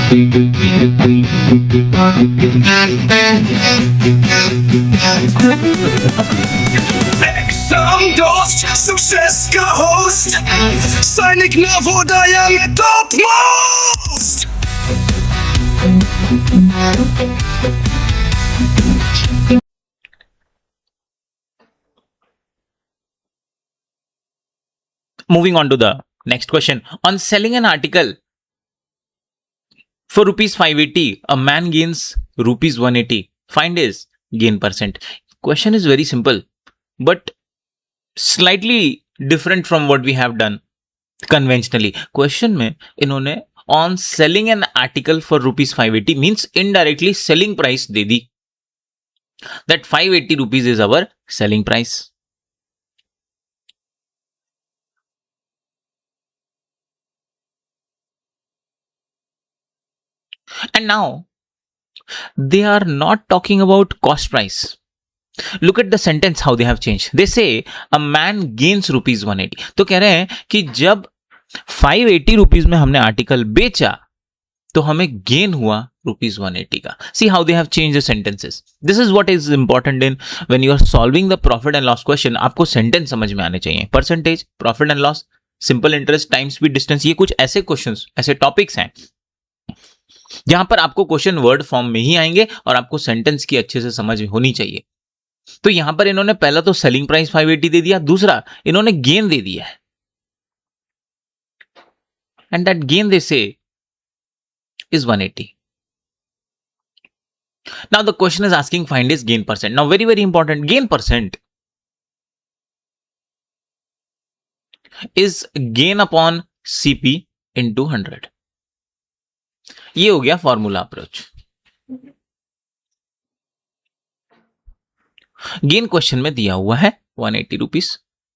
Exam Dost, Success का host, सैनिक नवोदय में topmost. Moving on to the next question. On selling an article for rupees 580, a man gains rupees 180. Find his gain percent. Question is very simple, but slightly different from what we have done conventionally. Question में इन्होंने on selling an article for rupees 580 means indirectly selling price they the. That 580 rupees is our selling price. And now they are not talking about cost price. Look at the sentence how they have changed. They say a man gains rupees 180. तो कह रहे हैं कि जब 580 rupees में हमने article बेचा तो हमें गेन हुआ rupees 180 का. See how they have changed the sentences. This is what is important in when you are solving the profit and loss question. आपको sentence समझ में आने चाहिए. Percentage, profit and loss, simple interest, time, speed, distance. ये कुछ ऐसे questions, ऐसे topics हैं जहां पर आपको क्वेश्चन वर्ड फॉर्म में ही आएंगे और आपको सेंटेंस की अच्छे से समझ होनी चाहिए. तो यहां पर इन्होंने पहला तो सेलिंग प्राइस 580 दे दिया, दूसरा इन्होंने गेन दे दिया है. एंड दैट गेन दे से is 180. Now the question is asking find is gain percent. Now very very important, gain percent is gain upon CP into 100. ये हो गया फॉर्मूला अप्रोच. गेन क्वेश्चन में दिया हुआ है 180 rupees.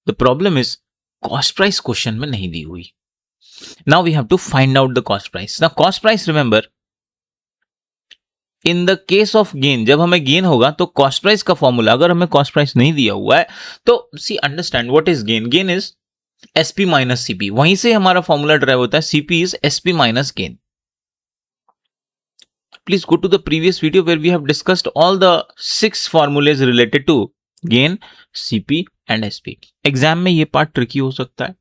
The problem is cost price question में नहीं दी हुई. Now we have to find out the cost price. Now cost price remember in the case of gain, जब हमें गेन होगा तो कॉस्ट प्राइस का फॉर्मूला, अगर हमें कॉस्ट प्राइस नहीं दिया हुआ है तो see understand what is gain. Gain is SP minus CP. वहीं से हमारा फॉर्मूला ड्राइव होता है. CP is SP minus gain. Please go to the previous video where we have discussed all the 6 formulas related to gain, CP and SP. Exam में ये part tricky हो सकता है.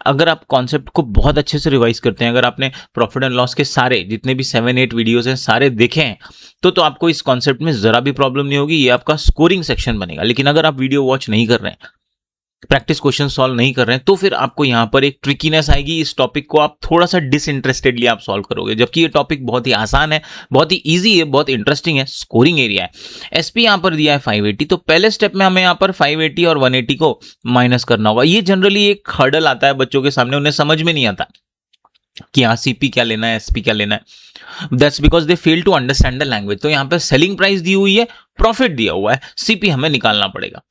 अगर आप कॉन्सेप्ट को बहुत अच्छे से रिवाइज करते हैं, अगर आपने प्रॉफिट एंड लॉस के सारे जितने भी 7-8 वीडियोस हैं सारे देखे हैं तो आपको इस कॉन्सेप्ट में जरा भी प्रॉब्लम नहीं होगी. ये आपका स्कोरिंग सेक्शन बनेगा. लेकिन अगर आप वीडियो वॉच नहीं कर रहे हैं, प्रैक्टिस क्वेश्चन सॉल्व नहीं कर रहे हैं, तो फिर आपको यहां पर एक ट्रिकीनेस आएगी. इस टॉपिक को आप थोड़ा सा डिसइंटरेस्टेडली आप सॉल्व करोगे, जबकि ये टॉपिक बहुत ही आसान है, बहुत ही इजी है, बहुत इंटरेस्टिंग है, स्कोरिंग एरिया है. एसपी यहां पर दिया है 580. तो पहले स्टेप में हमें यहां पर 580 और 180 को माइनस करना होगा. ये जनरली एक हर्डल आता है बच्चों के सामने, उन्हें समझ में नहीं आता कि यहाँ सीपी क्या लेना है, एसपी क्या लेना है. That's because they fail to understand the language. तो यहाँ पर सेलिंग प्राइस दी हुई है, प्रॉफिट दिया हुआ है, सीपी हमें निकालना पड़ेगा.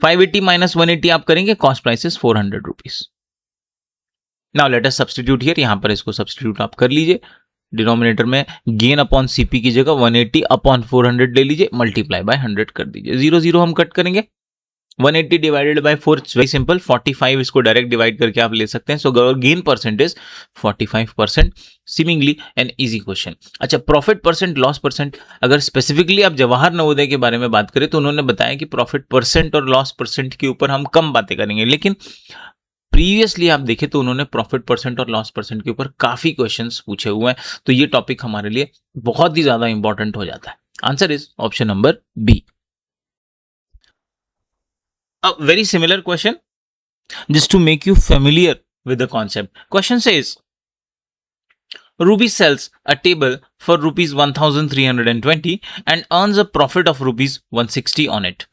580 माइनस 180 आप करेंगे, cost price is 400 rupees. Now let us substitute here. यहां पर इसको सब्स्टिट्यूट आप कर लीजिए. डिनोमिनेटर में गेन अपॉन सीपी की जगह 180 अपॉन 400 ले लीजिए, मल्टीप्लाई बाय 100 कर दीजिए. 0 0 हम कट करेंगे. 180 divided by 4 it's very simple. 45 इसको डायरेक्ट डिवाइड करके आप ले सकते हैं. So gain percent is 45%. Seemingly an easy question. अच्छा, प्रॉफिट परसेंट, लॉस परसेंट, अगर स्पेसिफिकली आप जवाहर नवोदय के बारे में बात करें तो उन्होंने बताया कि प्रॉफिट परसेंट और लॉस परसेंट के ऊपर हम कम बातें करेंगे. लेकिन प्रीवियसली आप देखें तो उन्होंने प्रॉफिट परसेंट और लॉस परसेंट के ऊपर काफी क्वेश्चंस पूछे हुए हैं. तो ये टॉपिक हमारे लिए बहुत ही ज्यादा इंपॉर्टेंट हो जाता है. Answer is option number B. A very similar question, just to make you familiar with the concept. Question says, Ruby sells a table for rupees 1320 and earns a profit of rupees 160 on it.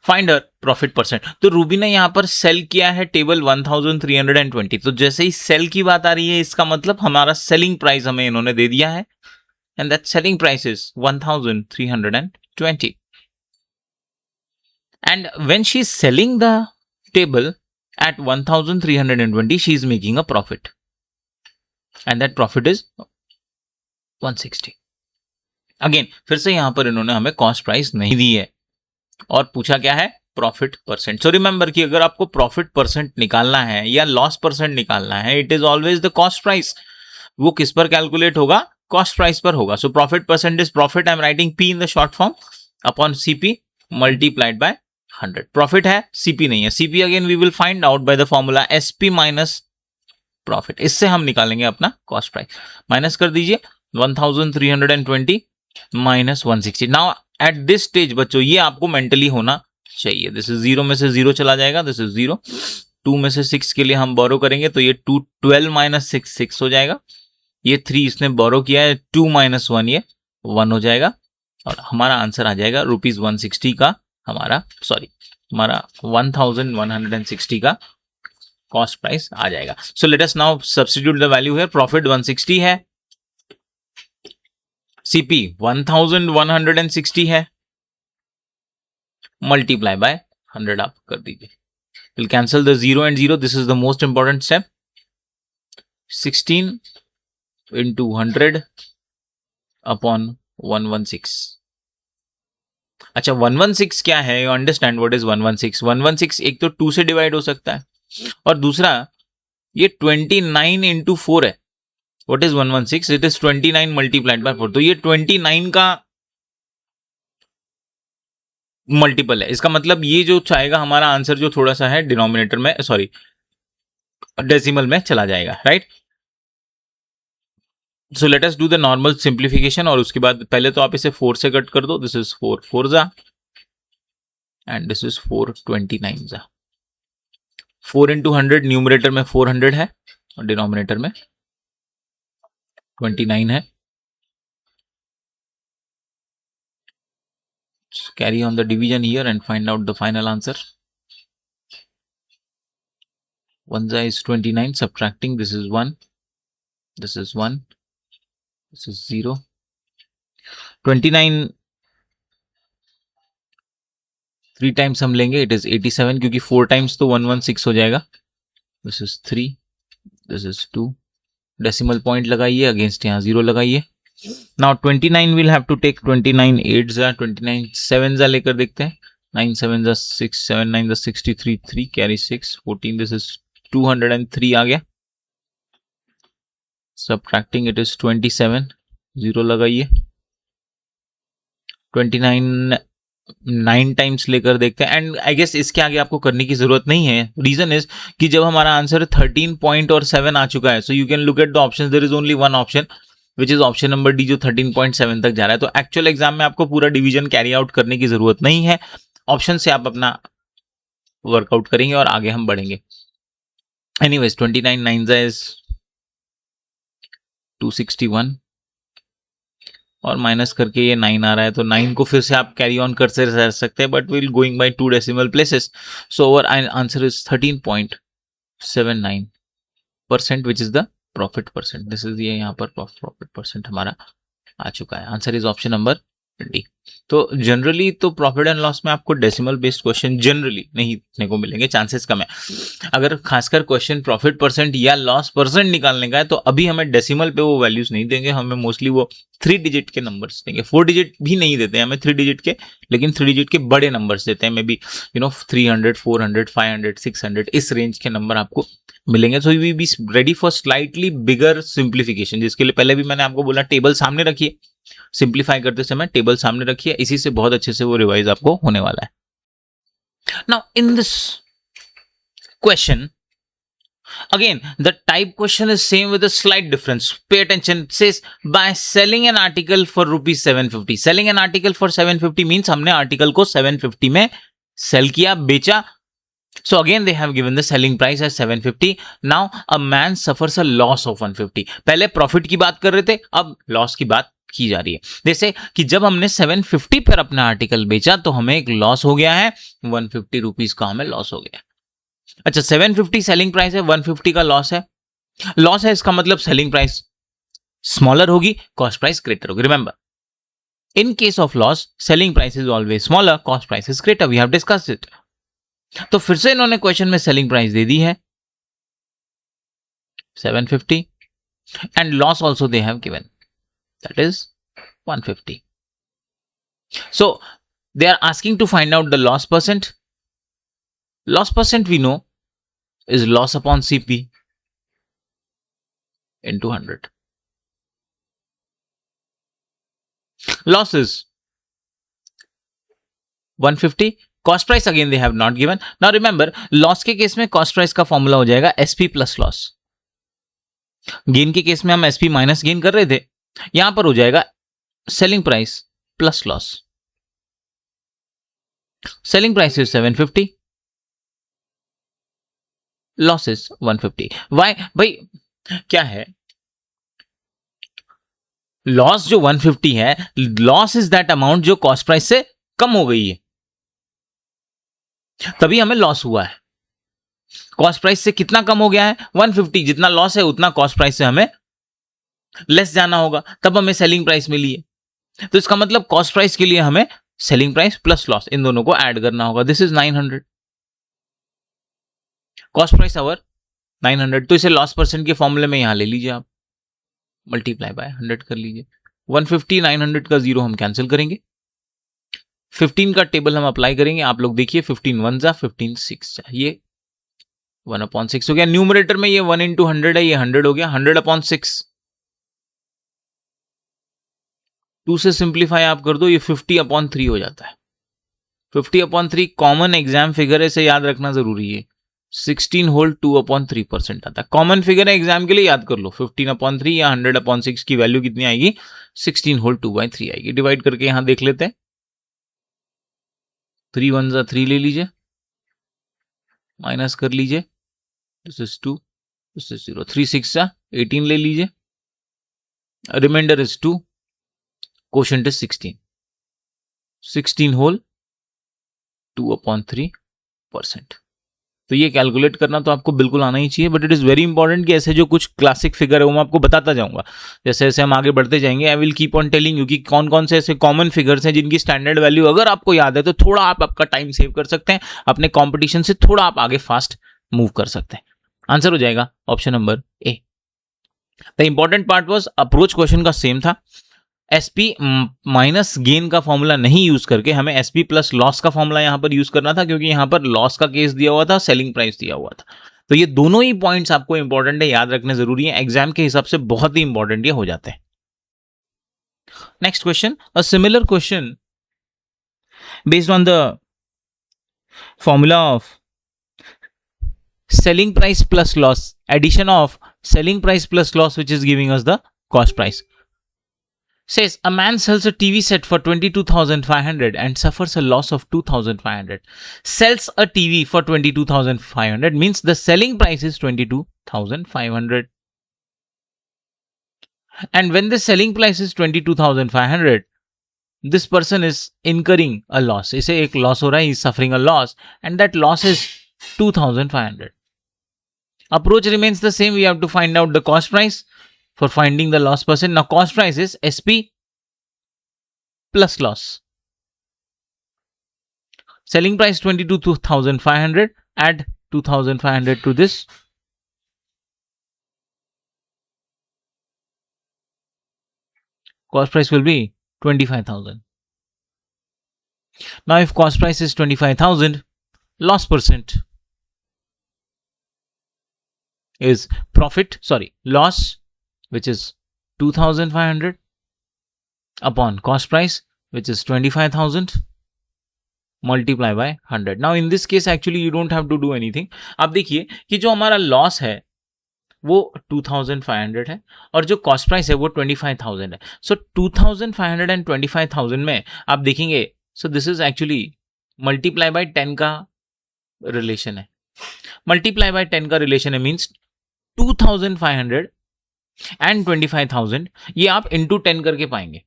Find her profit percent. तो Ruby ने यहां पर cell किया है table 1320. तो जैसे ही cell की बात आ रही है, इसका मतलब हमारा सेलिंग प्राइस हमें इन्होंने दे दिया है, and that selling price is 1320. And when she's selling the table at 1320, she is making a profit. And that profit is 160. Again, फिर से यहां पर इन्होंने हमें कॉस्ट प्राइस नहीं दी है और पूछा क्या है, प्रॉफिट परसेंट. सो रिमेंबर कि अगर आपको प्रॉफिट परसेंट निकालना है या लॉस परसेंट निकालना है, it is always the cost price. वो किस पर कैलकुलेट होगा? कॉस्ट प्राइस पर होगा. So profit percent is profit, I am writing P in the short form upon CP multiplied by 100. Profit है, CP नहीं है. CP again we will find out by the formula SP minus profit. इससे हम निकालेंगे अपना cost price. Minus कर दीजिए 1320 minus 160. Now at this stage बच्चों ये आपको मेंटली होना चाहिए. दिस इज 0 में से 0 चला जाएगा, दिस इज 0. 2 में से 6 के लिए हम बोरो करेंगे तो ये 12 माइनस 6 6 हो जाएगा. ये 3 इसने बोरो किया है, 2 माइनस 1 ये 1 हो जाएगा और हमारा आंसर आ जाएगा ₹160 का, हमारा 1160 का कॉस्ट प्राइस आ जाएगा. सो let us now substitute the value here. Profit 160 है, CP 1160 है, मल्टीप्लाई बाय 100 आप कर दीजिए. Will cancel the 0 and 0. This is the most important step. 16 into 100 upon 116. अच्छा 116 क्या है? You understand what is 116? 116 एक तो 2 से डिवाइड हो सकता है और दूसरा ये 29 into 4 है. What is 116? It is 29 multiplied by 4. तो ये 29 का मल्टीपल है. इसका मतलब ये जो चाहेगा हमारा आंसर जो थोड़ा सा है डिनोमिनेटर में, सॉरी डेसिमल में चला जाएगा, right? So let us do the normal simplification और उसके बाद पहले तो आप इसे 4 से कट कर दो. दिस इज 4 4 जा एंड दिस इज 4 29 जा. 4 into 100 न्यूमरेटर में 400 है और डिनोमिनेटर में 29 है. Carry on the division here and find out the final answer. 1 जा is 29, subtracting this is 1, this is 1, this is 0. 29 3 times हम लेंगे, इट इज 87 क्योंकि 4 टाइम्स तो 116 हो जाएगा. This is 3, this is 2. Decimal point लगाइए, अगेंस्ट यहाँ 0 लगाइए. Now 29 will have to take 29 8 जा, 29 7 जा लेकर देखते हैं. 9 7 जा 6, 7 9 जा 63, 3 कैरी 6, 14. दिस इज 203 आ गया. सबट्रैक्टिंग इट इज 27, 0 लगाइए. 29 9 टाइम्स लेकर देखते हैं एंड आई गेस इसके आगे आपको करने की जरूरत नहीं है. रीजन इज कि जब हमारा आंसर 13 पॉइंट और 7 आ चुका है, so you can look at the options. There is only one option which is option number D जो 13.7 तक जा रहा है. तो एक्चुअल एग्जाम में आपको पूरा डिवीजन कैरी आउट करने की जरूरत नहीं है. ऑप्शन से आप अपना वर्कआउट करेंगे और आगे हम बढ़ेंगे. एनीवेज 29 9 इज 261 और माइनस करके ये 9 आ रहा है, तो 9 को फिर से आप कैरी ऑन करते रह सकते हैं, but will going by 2 decimal places. So over answer is 13.79% which is the profit percent. This is ये यहाँ पर प्रॉफिट परसेंट हमारा आ चुका है. Answer is option number D. तो जनरली तो प्रॉफिट एंड लॉस में आपको डेसिमल बेस्ड क्वेश्चन जनरली नहीं देखने को मिलेंगे, चांसेस कम है. अगर खासकर क्वेश्चन प्रॉफिट परसेंट या लॉस परसेंट निकालने का है तो अभी हमें डेसिमल पे वो वैल्यूज नहीं देंगे, हमें मोस्टली वो 3 डिजिट के नंबर्स देंगे. 4 डिजिट भी नहीं देते हैं हमें 3 डिजिट के, लेकिन 3 डिजिट के बड़े नंबर्स देते हैं. मे बी 300 400 500 600 इस रेंज के नंबर आपको मिलेंगे. So we be ready for slightly bigger simplification, जिसके लिए पहले भी मैंने आपको बोला टेबल सामने रखिए. सिंप्लीफाई करते समय टेबल सामने रखिए, इसी से बहुत अच्छे से वो रिवाइज आपको होने वाला है. Now in this question again the type question is same with a slight difference. Pay attention. It says by selling an article for rupees 750. Selling an article for 750 means हमने आर्टिकल को 750 में cell किया, बेचा. So again they have given the selling price as 750. Now a man suffers a loss of 150. पहले profit की बात कर रहे थे, अब लॉस की बात की जा रही है. जैसे कि जब हमने 750 पर अपना आर्टिकल बेचा तो हमें एक लॉस हो गया है, 150 रुपीज का हमें लॉस हो गया. अच्छा 750 सेलिंग प्राइस है, 150 का लॉस है. लॉस है इसका मतलब सेलिंग प्राइस स्मॉलर होगी, कॉस्ट प्राइस ग्रेटर होगी. Remember in case of loss selling price is always smaller, cost price is greater. We have discussed it. तो फिर से इन्होंने क्वेश्चन में सेलिंग प्राइस दे दी है 750 and loss also they have given, that is 150. So they are asking to find out the loss percent. Loss percent we know is loss upon CP into 100. losses 150, cost price again they have not given. Now remember, loss के case में cost price का formula हो जाएगा SP plus loss. Gain के case में हम SP minus gain कर रहे थे, यहां पर हो जाएगा selling price plus loss. Selling price is 750, loss is 150. Why भाई, क्या है लॉस जो 150 है, लॉस इज दैट अमाउंट जो कॉस्ट प्राइस से कम हो गई है, तभी हमें लॉस हुआ है. कॉस्ट प्राइस से कितना कम हो गया है? 150. जितना लॉस है उतना कॉस्ट प्राइस से हमें लेस जाना होगा, तब हमें सेलिंग प्राइस मिली है. तो इसका मतलब कॉस्ट प्राइस के लिए हमें सेलिंग प्राइस प्लस लॉस इन दोनों को ऐड करना होगा. This is 900. Cost price our 900. तो इसे लॉस परसेंट के फॉर्मूले में यहां ले लीजिए, आप मल्टीप्लाई बाय 100 कर लीजिए. 150 900 का जीरो हम कैंसिल करेंगे, 15 का टेबल हम अप्लाई करेंगे. आप लोग देखिए 15 1 जा 15 6 जा, ये 1/6 हो गया. न्यूमरेटर में ये 1 into 100 है, ये 100 हो गया. 100/6, 2 से सिंप्लीफाई आप कर दो, ये 50/3 हो जाता है. 50/3 कॉमन एग्जाम फिगर है, इसे याद रखना जरूरी है. 16 होल 2/3% आता है. कॉमन फिगर है एग्जाम के लिए, याद कर लो. 15/3 या 100/6 की वैल्यू कितनी आएगी? 16 होल 2/3 आएगी. डिवाइड करके यहां देख लेते हैं. 3 1 जा 3 ले लीजिए, माइनस कर लीजिए, दिस इज 2, दिस इज 0. 3 6 जा 18 ले लीजिए, reminder is 2, quotient is 16. 16 whole 2/3%. तो ये कैलकुलेट करना तो आपको बिल्कुल आना ही चाहिए, but it is very important कि ऐसे जो कुछ क्लासिक फिगर है वो मैं आपको बताता जाऊंगा. जैसे जैसे हम आगे बढ़ते जाएंगे, I will keep on telling you कि कौन कौन से ऐसे कॉमन फिगर्स हैं जिनकी स्टैंडर्ड वैल्यू अगर आपको याद है तो थोड़ा आप आपका टाइम सेव कर सकते हैं, अपने कॉम्पिटिशन से थोड़ा आप आगे फास्ट मूव कर सकते हैं. आंसर हो जाएगा option number A. The important part was approach question का सेम था. एसपी माइनस गेन का फॉर्मूला नहीं यूज करके हमें एसपी प्लस लॉस का फॉर्मूला यहां पर यूज करना था, क्योंकि यहां पर लॉस का केस दिया हुआ था, सेलिंग प्राइस दिया हुआ था. तो ये दोनों ही पॉइंट्स आपको इंपॉर्टेंट है, याद रखने जरूरी है, एग्जाम के हिसाब से बहुत ही इंपॉर्टेंट ये हो जाते हैं. Next question, a similar question based on the formula of selling price plus loss, addition of selling price plus loss, which is giving us the cost price. Says a man sells a TV set for 22,500 and suffers a loss of 2,500. Sells a TV for 22,500 means the selling price is 22,500. And when the selling price is 22,500, this person is incurring a loss. इसे एक loss हो रहा है, he is suffering a loss, and that loss is 2,500. Approach remains the same. We have to find out the cost price for finding the loss percent. Now cost price is SP plus loss. Selling price 22,500. Add 2,500 to this. Cost price will be 25,000. Now if cost price is 25,000, loss percent is loss, which is 2,500 upon cost price, which is 25,000, multiply by 100. Now in this case actually you don't have to do anything. अब देखिए कि जो हमारा loss है वो 2,500 है और जो कॉस्ट प्राइस है वो 25,000 है. सो 2,500 एंड 25,000 में आप देखेंगे, so this is actually multiply by 10 का रिलेशन है. मल्टीप्लाई बाय 10 का रिलेशन है मीन्स 2,500 एंड 25,000 ये आप इंटू 10 करके पाएंगे.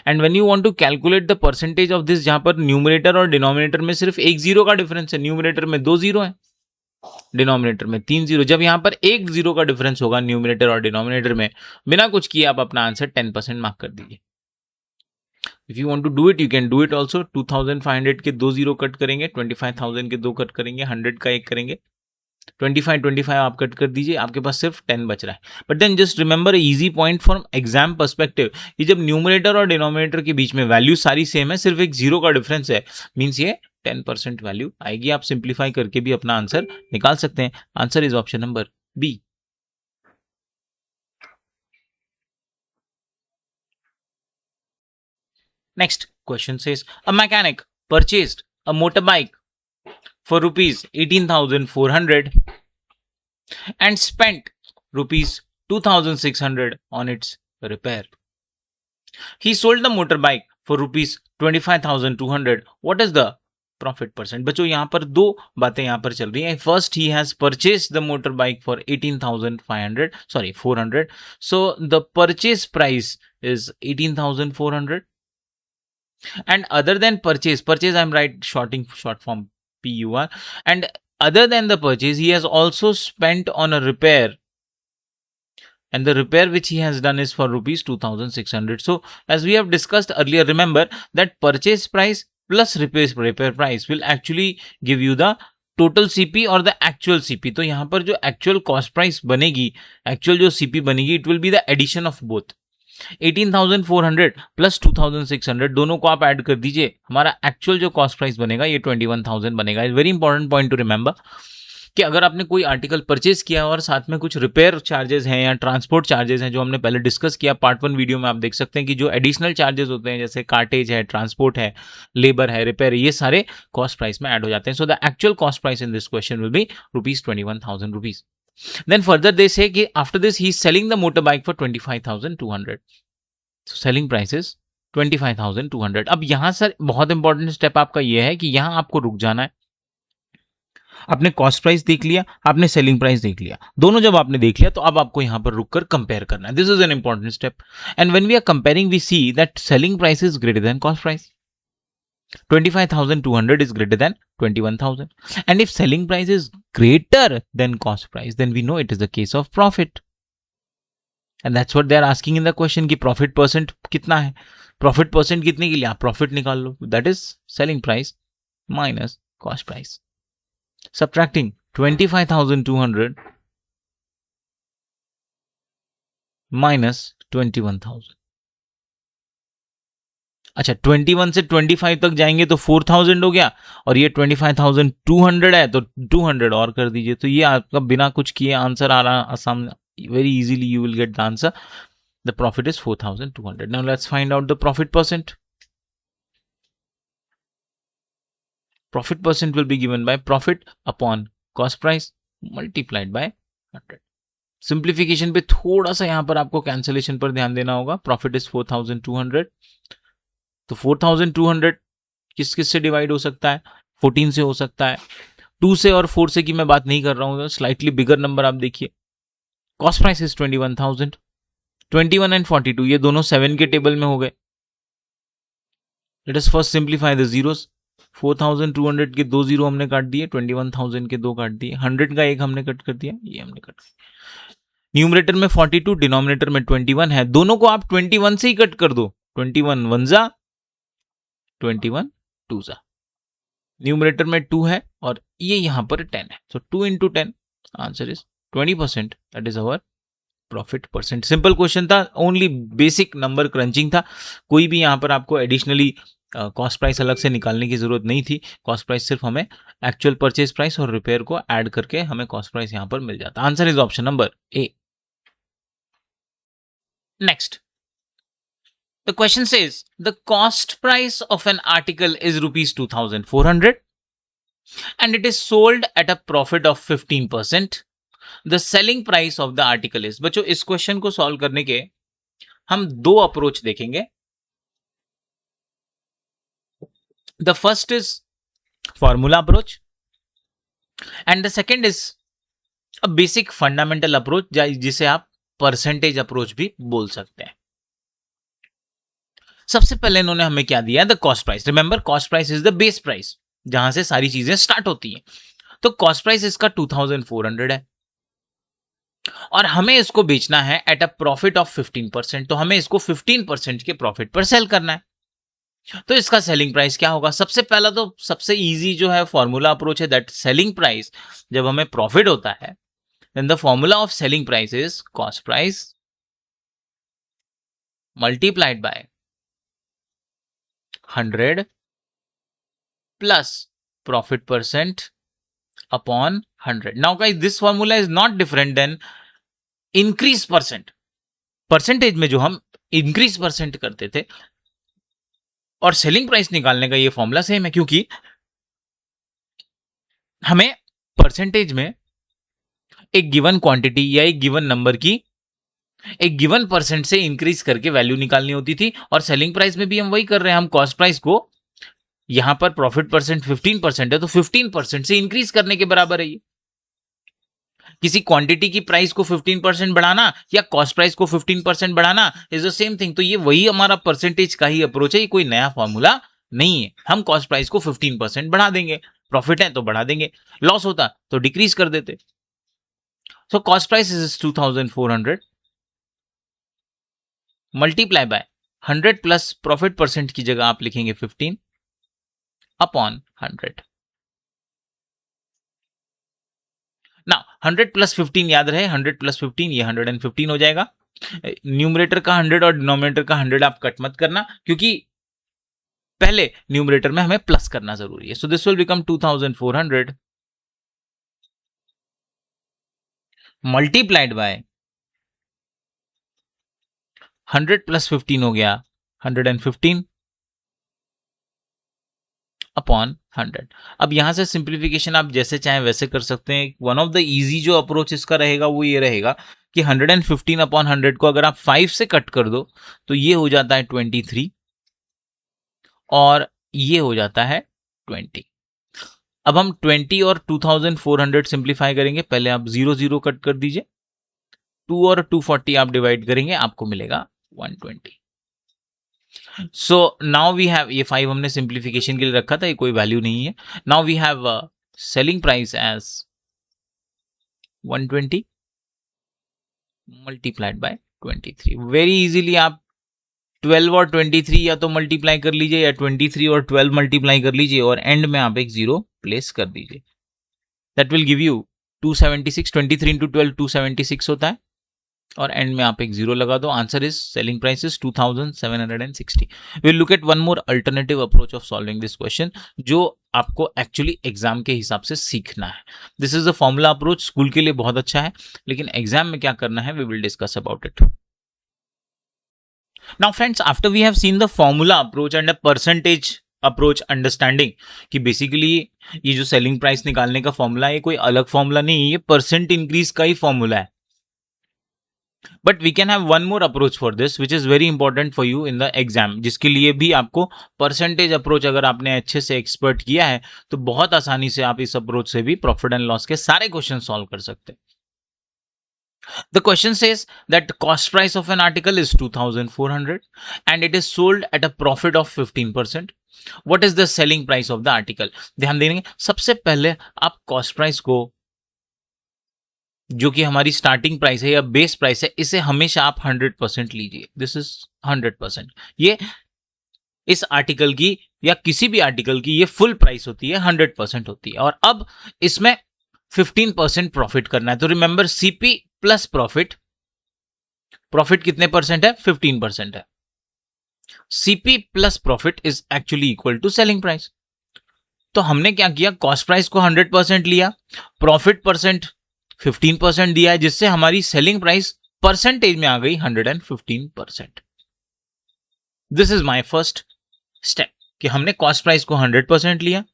And when you want to calculate the percentage of this, जहां पर न्यूमरेटर और डिनोमिनेटर में सिर्फ एक जीरो का डिफरेंस है, न्यूमरेटर में 2 जीरो है, डिनोमिनेटर में 3 जीरो. जब यहां पर एक जीरो का डिफरेंस होगा न्यूमरेटर और डिनोमिनेटर में, बिना कुछ किए आप अपना आंसर 10% मार्क कर दीजिए. If you want to do it you can do it also. 2,500 के 2 जीरो कट करेंगे, 25,000 के 2 कट करेंगे, 100 का 1 करेंगे, 25 आप कट कर दीजिए, आपके पास सिर्फ 10 बच रहा है. But then just remember easy point from exam perspective कि जब न्यूमरेटर और डिनोमिनेटर के बीच में वैल्यू सारी सेम है, सिर्फ एक जीरो का डिफरेंस है, मींस ये 10% वैल्यू आएगी. आप सिंप्लीफाई करके भी अपना आंसर निकाल सकते हैं. Answer is option number B. Next question says a mechanic purchased a motorbike for rupees 18,400 and spent rupees 2,600 on its repair. He sold the motorbike for rupees 25,200. What is the profit percent? बच्चों यहाँ पर दो बातें यहाँ पर चल रही हैं. First, he has purchased the motorbike for 400. So the purchase price is 18,400. And other than purchase I'm right short form PUR. And other than the purchase, he has also spent on a repair. And the repair which he has done is for rupees 2,600. So as we have discussed earlier, remember that purchase price plus repair price will actually give you the total CP or the actual CP. तो यहाँ पर जो actual cost price बनेगी, actual जो CP बनेगी, it will be the addition of both. 18,400 plus 2,600 दोनों को आप ऐड कर दीजिए, हमारा एक्चुअल जो कॉस्ट प्राइस बनेगा ये 21,000 बनेगा. Is very important point two remember कि अगर आपने कोई आर्टिकल परचेज किया और साथ में कुछ रिपेयर चार्जेस हैं या ट्रांसपोर्ट चार्जेस हैं जो हमने पहले डिस्कस किया पार्ट 1 वीडियो में, आप देख सकते हैं कि जो एडिशनल चार्जेस होते हैं जैसे कार्टेज है, ट्रांसपोर्ट है, लेबर है, रिपेयर, ये सारे कॉस्ट प्राइस में ऐड हो जाते हैं. So the actual cost price in this question will be rupees 21,000 rupees. Then further they say कि after this he is selling the motorbike for 25,200. So selling price is 25,200. अब यहां sir बहुत important step आपका ये है कि यहां आपको रुक जाना है. आपने कॉस्ट प्राइस देख लिया, आपने सेलिंग प्राइस देख लिया, दोनों जब आपने देख लिया तो अब आपको यहां पर रुककर कंपेयर करना है. This is an important step. And when we are comparing we see that selling price is greater than cost price. 25,200 is greater than 21,000. And if selling price is greater than cost price, then we know it is the case of profit. And that's what they are asking in the question कि profit percent कितना है. Profit percent कितने के लिए आप profit निकाल लो. That is selling price minus cost price. Subtracting 25,200 minus 21,000. अच्छा 21 से 25 तक जाएंगे तो 4,000 हो गया और ये 25,200 है तो 200 और कर दीजिए. तो ये आपका बिना कुछ किए आंसर आ रहा सामने. Very easily you will get the answer. The profit is 4,200. Now let's find out the profit percent. Profit percent will be given by profit upon cost price multiplied by 100. Simplification पे थोड़ा सा यहाँ पर आपको cancellation पर ध्यान देना होगा. Profit is 4,200. तो 4,200 किस किस से डिवाइड हो सकता है? 14 से हो सकता है. 2 से और 4 से की मैं बात नहीं कर रहा हूँ. स्लाइटली बिगर नंबर आप देखिए. Cost price is 21,000. 21 एंड 42 ये दोनों 7 के टेबल में हो गए. Let us first simplify the zeros. 4,200 के 2 जीरो हमने काट दिए, 21,000 के 2 काट दिए, 100 का 1 हमने कट कर दिया, ये हमने कट दिया. न्यूमरेटर में 42, डिनोमिनेटर में 21 है. दोनों को आप 21 से ही कट कर दो. 21 1 जा, 21 2 जा. न्यूमरेटर में 2 है और ये यहां पर 10 है. सो 2 into 10 answer is 20%. That is our profit percent. Simple question था, ओनली बेसिक नंबर क्रंचिंग था. कोई भी यहां पर आपको एडिशनली कॉस्ट प्राइस अलग से निकालने की जरूरत नहीं थी. कॉस्ट प्राइस सिर्फ हमें एक्चुअल परचेज प्राइस और रिपेयर को ऐड करके हमें कॉस्ट प्राइस यहां पर मिल जाता. Answer is option number A. Next the question says the cost price of an article is rupees 2,400 and it is sold at a profit of 15%. The selling price of the article is. बच्चों इस question को solve करने के हम दो approach देखेंगे. The first is formula approach and the second is a basic fundamental approach जिसे आप परसेंटेज अप्रोच भी बोल सकते हैं. सबसे पहले इन्होंने हमें क्या दिया है? The cost price. Remember cost price is the base price जहां से सारी चीजें स्टार्ट होती हैं. तो कॉस्ट प्राइस इसका 2,400 है और हमें इसको बेचना है एट अ प्रॉफिट ऑफ 15%. तो हमें इसको 15% के प्रॉफिट पर सेल करना है. तो इसका सेलिंग प्राइस क्या होगा? सबसे पहला तो सबसे इजी जो है फॉर्मूला अप्रोच है दैट सेलिंग प्राइस जब हमें प्रॉफिट होता है then the formula of selling price is cost price multiplied by 100 plus profit percent upon 100. Now guys, this formula is not different than increase percent. Percentage में जो हम increase percent करते थे और सेलिंग प्राइस निकालने का ये फॉर्मूला सेम है, क्योंकि हमें परसेंटेज में एक गिवन क्वांटिटी या एक गिवन नंबर की एक गिवन परसेंट से इंक्रीज करके वैल्यू निकालनी होती थी, और सेलिंग प्राइस में भी हम वही कर रहे हैं। हम कॉस्ट प्राइस को, यहां पर प्रॉफिट परसेंट 15% है, तो 15% से इंक्रीज करने के बराबर है ये। किसी क्वांटिटी की प्राइस को 15% बढ़ाना या कॉस्ट प्राइस को 15% बढ़ाना इज द सेम थिंग। तो ये वही हमारा परसेंटेज का ही अप्रोच है, ये कोई नया फॉर्मूला नहीं है। हम कॉस्ट प्राइस को 15% बढ़ा देंगे, प्रॉफिट है तो बढ़ा देंगे, लॉस होता तो डिक्रीज कर देते। So cost price is 2400 multiply by 100 plus profit percent की जगह आप लिखेंगे 15 अपॉन 100। ना 100 प्लस 15 याद रहे, 100 प्लस 15 ये 115 हो जाएगा। न्यूमरेटर का 100 और डिनोमिनेटर का 100 आप कट मत करना, क्योंकि पहले न्यूमरेटर में हमें प्लस करना जरूरी है। So this will become 2400 multiplied by 100 plus 15 हो गया 115 अपॉन 100। अब यहां से सिंप्लीफिकेशन आप जैसे चाहें वैसे कर सकते हैं। वन ऑफ द इजी जो अप्रोच इसका रहेगा वो ये रहेगा कि 115 अपॉन 100 को अगर आप 5 से कट कर दो तो ये हो जाता है 23 और ये हो जाता है 20। अब हम 20 और 2400 सिंप्लीफाई करेंगे। पहले आप 0 0 कट कर दीजिए, 2 और 240 आप डिवाइड करेंगे, आपको मिलेगा 120। सो नाउ वी हैव, ये 5 हमने सिंप्लीफिकेशन के लिए रखा था, ये कोई वैल्यू नहीं है। Now we have selling price as 120 multiplied by 23। Very easily आप 12 और 23 या तो मल्टीप्लाई कर लीजिए या 23 और 12 मल्टीप्लाई कर लीजिए और एंड में आप एक 0 प्लेस कर दीजिए। That will give you 276। 23 into 12 276 होता है और एंड में आप एक 0 लगा दो। Answer is selling price is 2760। Will look at one more alternative approach of solving this question, जो आपको एक्चुअली एग्जाम के हिसाब से सीखना है। This is the formula approach, school के लिए बहुत अच्छा है, लेकिन एग्जाम में क्या करना है we will discuss about it. Now friends, after we have seen the formula approach and a percentage approach understanding कि बेसिकली ये जो सेलिंग प्राइस निकालने का फॉर्मूला है कोई अलग फॉर्मूला नहीं है, ये परसेंट इंक्रीज का ही फॉर्मूला है। But we can have one more approach for this which is very important for you in the exam, जिसके लिए भी आपको परसेंटेज अप्रोच अगर आपने अच्छे से एक्सपर्ट किया है तो बहुत आसानी से आप इस अप्रोच से भी प्रॉफिट एंड लॉस के सारे क्वेश्चन सॉल्व कर सकते हैं। The question says that cost price of an article is 2400 and it is sold at a profit of 15%. What is the selling price of the article? ध्यान देंगे, सबसे पहले आप cost price को, जो कि हमारी स्टार्टिंग प्राइस है या बेस प्राइस है, इसे हमेशा आप 100% लीजिए। This is 100%। ये इस आर्टिकल की या किसी भी आर्टिकल की ये फुल प्राइस होती है, 100% होती है। और अब इसमें 15% प्रॉफिट करना है। तो remember CP plus profit, profit कितने परसेंट है? 15% है। CP plus profit is actually equal to selling price. तो हमने क्या किया, कॉस्ट प्राइस को 100% लिया, प्रॉफिट परसेंट 15% दिया है, जिससे हमारी सेलिंग प्राइस परसेंटेज में आ गई 115%। This is my first step कि हमने कॉस्ट प्राइस को 100% लिया,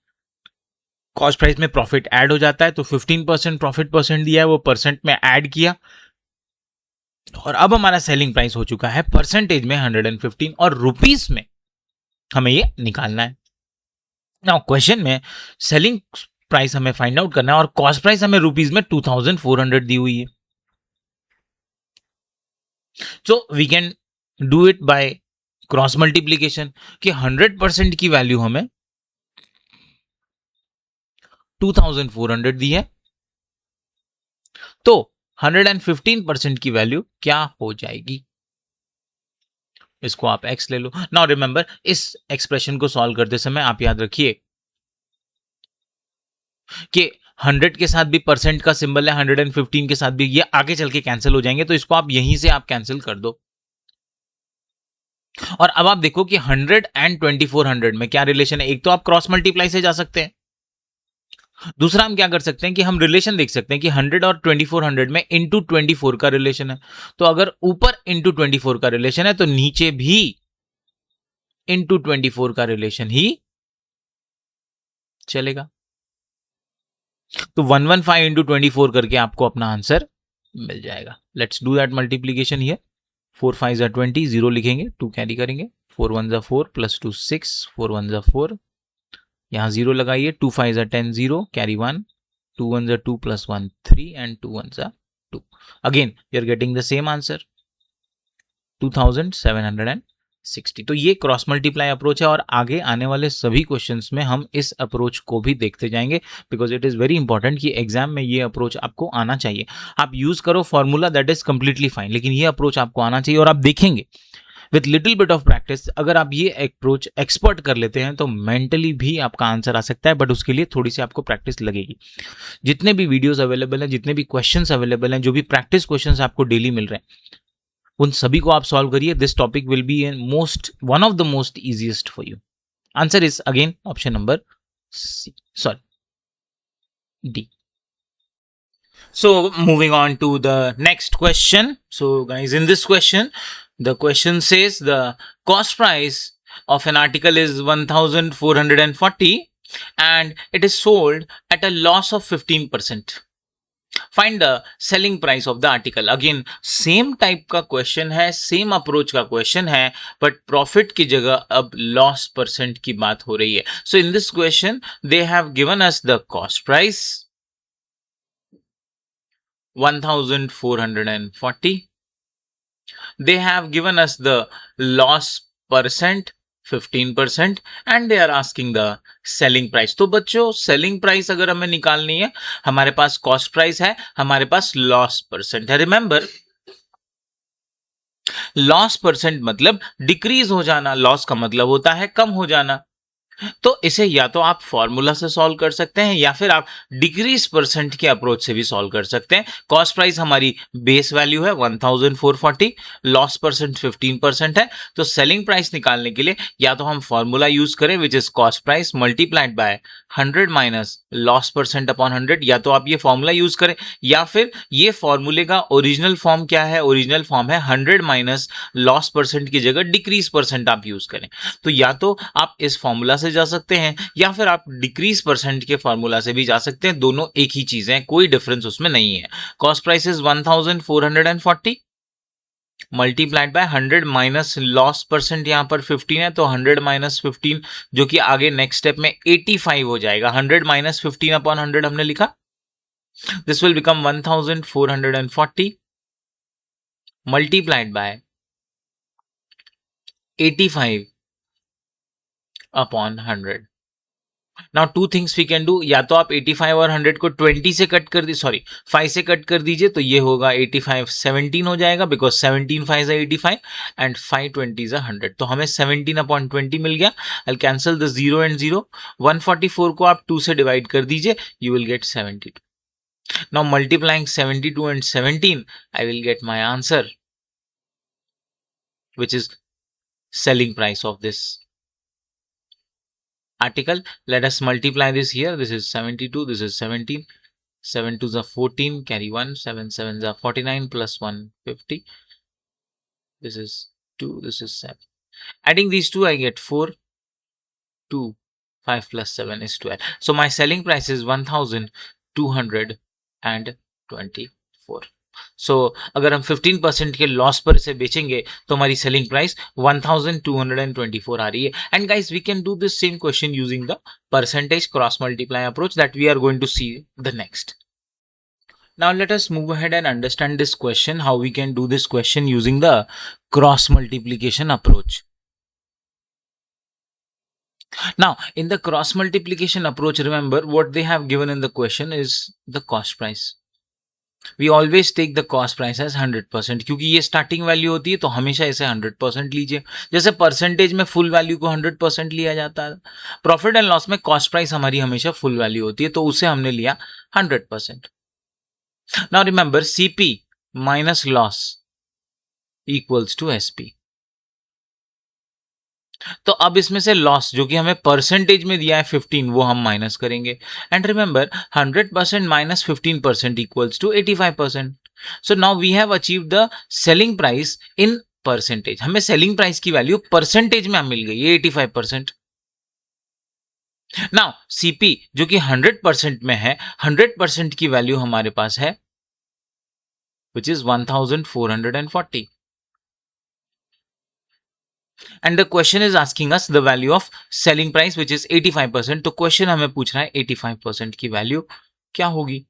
कॉस्ट प्राइस में प्रॉफिट ऐड हो जाता है, तो 15% प्रॉफिट परसेंट दिया है वो परसेंट में ऐड किया, और अब हमारा सेलिंग प्राइस हो चुका है परसेंटेज में 115 और रुपीस में हमें ये निकालना है। नाउ क्वेश्चन में सेलिंग प्राइस हमें फाइंड आउट करना है और कॉस्ट प्राइस हमें रुपीस में 2400 दी हुई है। So we can do it by cross multiplication कि 100% की वैल्यू हमें 2400 दी है, तो 115% की वैल्यू क्या हो जाएगी? इसको आप x ले लो। नाउ रिमेंबर, इस एक्सप्रेशन को सॉल्व करते समय आप याद रखिए कि 100 के साथ भी परसेंट का सिंबल है, 115 के साथ भी, ये आगे चल के कैंसिल हो जाएंगे, तो इसको आप यहीं से आप कैंसिल कर दो। और अब आप देखो कि 100 एंड 2400 में क्या रिलेशन है। एक तो आप क्रॉस मल्टीप्लाई से जा सकते हैं, दूसरा हम क्या कर सकते हैं कि हम रिलेशन देख सकते हैं कि 100 और 2400 में इंटू 24 का रिलेशन है। तो अगर ऊपर इंटू 24 का रिलेशन है तो नीचे भी इंटू 24 का रिलेशन ही चलेगा। तो 115 इंटू 24 करके आपको अपना आंसर मिल जाएगा। Let's do that multiplication here. 4 5 जा 20, 0 लिखेंगे, 2 कैरी करेंगे, 4 1 जा 4 प्लस 2 6, 4 1 जा 4, यहाँ 0 लगाइए, 2 5 जा 10, 0 कैरी 1, 2 1 जा 2 प्लस 1 3 एंड 2 1 जा 2। Again you are getting the same answer 2760। तो ये क्रॉस मल्टीप्लाई अप्रोच है और आगे आने वाले सभी क्वेश्चंस में हम इस अप्रोच को भी देखते जाएंगे, because it is very important कि एग्जाम में ये अप्रोच आपको आना चाहिए। आप यूज करो formula, that is completely fine, लेकिन ये अप्रोच आपको आना चाहिए। और आप देखेंगे with little bit of practice, अगर आप ये अप्रोच एक्सपर्ट कर लेते हैं तो मेंटली भी आपका आंसर आ सकता है, बट उसके लिए थोड़ी सी आपको प्रैक्टिस लगेगी। जितने भी वीडियोस अवेलेबल हैं, जितने भी क्वेश्चंस अवेलेबल हैं, जो भी प्रैक्टिस क्वेश्चंस आपको डेली मिल रहे हैं, उन सभी को आप सॉल्व करिए। This topic will be one of the most easiest for you. Answer is again option number D. So moving on to the next question. So guys, in this question, the question says the cost price of an article is 1440 and it is sold at a loss of 15%. Find the selling price of the article. Again, same type का question है, same approach का question है, but profit की जगह अब loss percent की बात हो रही है। So in this question, they have given us the cost price 1440. They have given us the loss percent 15% and they are asking the selling price. तो बच्चों selling price अगर हमें निकालनी है, हमारे पास cost price है, हमारे पास loss percent है। Remember, loss percent मतलब डिक्रीज हो जाना, loss का मतलब होता है कम हो जाना। तो इसे या तो आप फॉर्मूला से सॉल्व कर सकते हैं या फिर आप डिक्रीज परसेंट के अप्रोच से भी सॉल्व कर सकते हैं। कॉस्ट प्राइस हमारी बेस वैल्यू है 1440, लॉस परसेंट 15% है। तो सेलिंग प्राइस निकालने के लिए या तो हम फॉर्मूला यूज करें विच is cost price multiplied by 100 minus loss percent upon 100, या तो आप ये फॉर्मूला यूज करें, या फिर ये फॉर्मूले का ओरिजिनल फॉर्म क्या है, ओरिजिनल फॉर्म है 100 माइनस लॉस परसेंट की जगह डिक्रीज परसेंट आप यूज करें। तो या तो आप इस फॉर्मूला से जा सकते हैं या फिर आप डिक्रीज परसेंट के फॉर्मूला से भी जा सकते हैं, दोनों एक ही चीजें हैं, कोई डिफरेंस उसमें नहीं है। Cost price is 1440 multiplied by 100 minus loss percent यहां पर 15 है, तो 100 माइनस 15 जो कि आगे नेक्स्ट स्टेप में 85 हो जाएगा। 100 माइनस 15 अपॉन 100 हमने लिखा, this will become 1440 multiplied by 85 upon 100। Now two things we can do, या तो आप 85 और 100 को 20 से कट कर दी, सॉरी 5 से कट कर दीजिए, तो ये होगा 85 17 हो जाएगा, बिकॉज 17 5 है 85 एंड 5 20 है 100, तो हमें 17 अपॉन 20 मिल गया। आई कैंसिल द 0 एंड 0, 144 को आप 2 से डिवाइड कर दीजिए, you will get 72। Now multiplying 72 and 17, I will get my answer which is selling price of this article. Let us multiply this here. This is 72, this is 17, 7 2s are 14, carry 1, 7 7s are 49 plus 1 50. This is 2, this is 7. Adding these two, I get 4, 2, 5 plus 7 is 12. So my selling price is 1224. सो अगर हम 15% के loss पर इसे बेचेंगे तो हमारी selling price 1224 आ रही है। And guys, we can do this same question using the percentage cross multiply approach that we are going to see the next. Now let us move ahead and understand this question, how we can do this question using the cross multiplication approach. Now, in the cross multiplication approach, remember what they have given in the question is the cost price. We always take the cost price as 100%, क्योंकि ये starting value होती है, तो हमेशा इसे 100% लीजिए। जैसे percentage में फुल वैल्यू को 100% लिया जाता है, प्रॉफिट एंड लॉस में कॉस्ट प्राइस हमारी हमेशा फुल वैल्यू होती है, तो उसे हमने लिया 100%। Now remember, CP minus loss equals to SP. तो अब इसमें से लॉस जो कि हमें परसेंटेज में दिया है 15, वो हम माइनस करेंगे। And remember, 100% minus 15% equals to 85%। So now we have achieved the selling price in percentage, हमें सेलिंग प्राइस की वैल्यू परसेंटेज में मिल गई है 85%। नाउ सीपी जो कि 100% में है, 100% की वैल्यू हमारे पास है which is 1440 and the question is asking us the value of selling price which is 85%। तो क्वेश्चन हमें पूछ रहा है 85% की वैल्यू क्या होगी।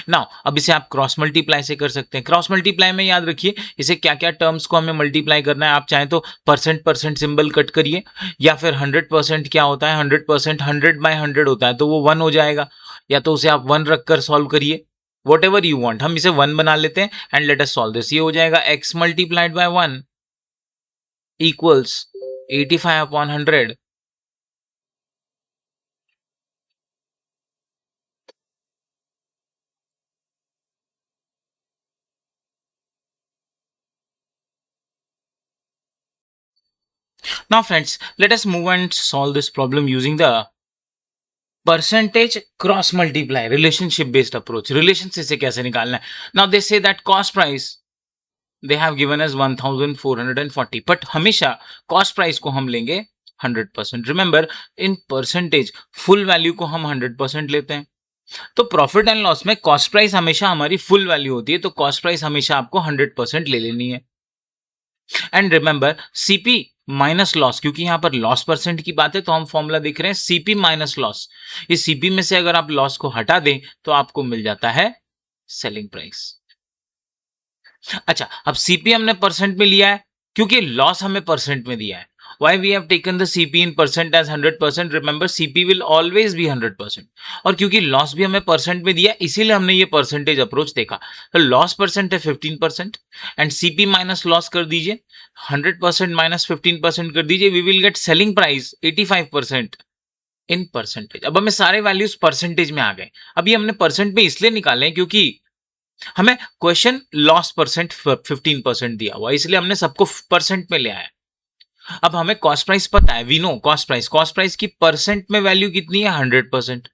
नाउ अब इसे आप क्रॉस मल्टीप्लाई से कर सकते हैं। क्रॉस मल्टीप्लाई में याद रखिए इसे क्या क्या टर्म्स को हमें मल्टीप्लाई करना है। आप चाहें तो परसेंट सिंबल कट करिए, या फिर 100% क्या होता है, 100% 100/100 होता है, तो वो 1 हो जाएगा, या तो उसे आप 1 रखकर सॉल्व करिए, वॉट एवर यू वॉन्ट। हम इसे 1 बना लेते हैं and let us solve this. ये हो जाएगा x multiplied by 1 equals 85/100। Now friends, let us move and solve this problem using the percentage cross multiply relationship based approach. Relation से कैसे निकालना है। Now they say that cost price they have given us 1440, but हमेशा cost price को हम लेंगे 100%। Remember in percentage full value को हम 100% लेते हैं, तो प्रॉफिट एंड लॉस में कॉस्ट प्राइस हमेशा हमारी फुल वैल्यू होती है, तो कॉस्ट प्राइस हमेशा आपको 100% ले लेनी है। And remember CP minus loss, क्योंकि यहां पर लॉस परसेंट की बात है तो हम फॉर्मूला देख रहे हैं सीपी माइनस लॉस। इस सीपी में से अगर आप लॉस को हटा दें तो आपको मिल जाता है सेलिंग प्राइस। अच्छा, अब सीपी हमने परसेंट में लिया है क्योंकि लॉस हमें परसेंट में दिया है। Why we have taken the CP in percent as 100%? Remember CP will always be 100%। और क्योंकि लॉस भी हमें परसेंट में दिया इसीलिए हमने ये परसेंटेज अप्रोच देखा। तो लॉस परसेंट है 15% एंड CP माइनस लॉस कर दीजिए, 100% माइनस 15% कर दीजिए, we will get selling price 85% in percentage. अब हमें सारे वैल्यूज परसेंटेज में आ गए। अभी हमने परसेंट में इसलिए निकाले हैं क्योंकि हमें क्वेश्चन लॉस परसेंट 15% दिया हुआ, इसलिए हमने सबको परसेंट में ले आया। अब हमें कॉस्ट प्राइस पता है, वी नो कॉस्ट प्राइस की परसेंट में वैल्यू कितनी है 100%।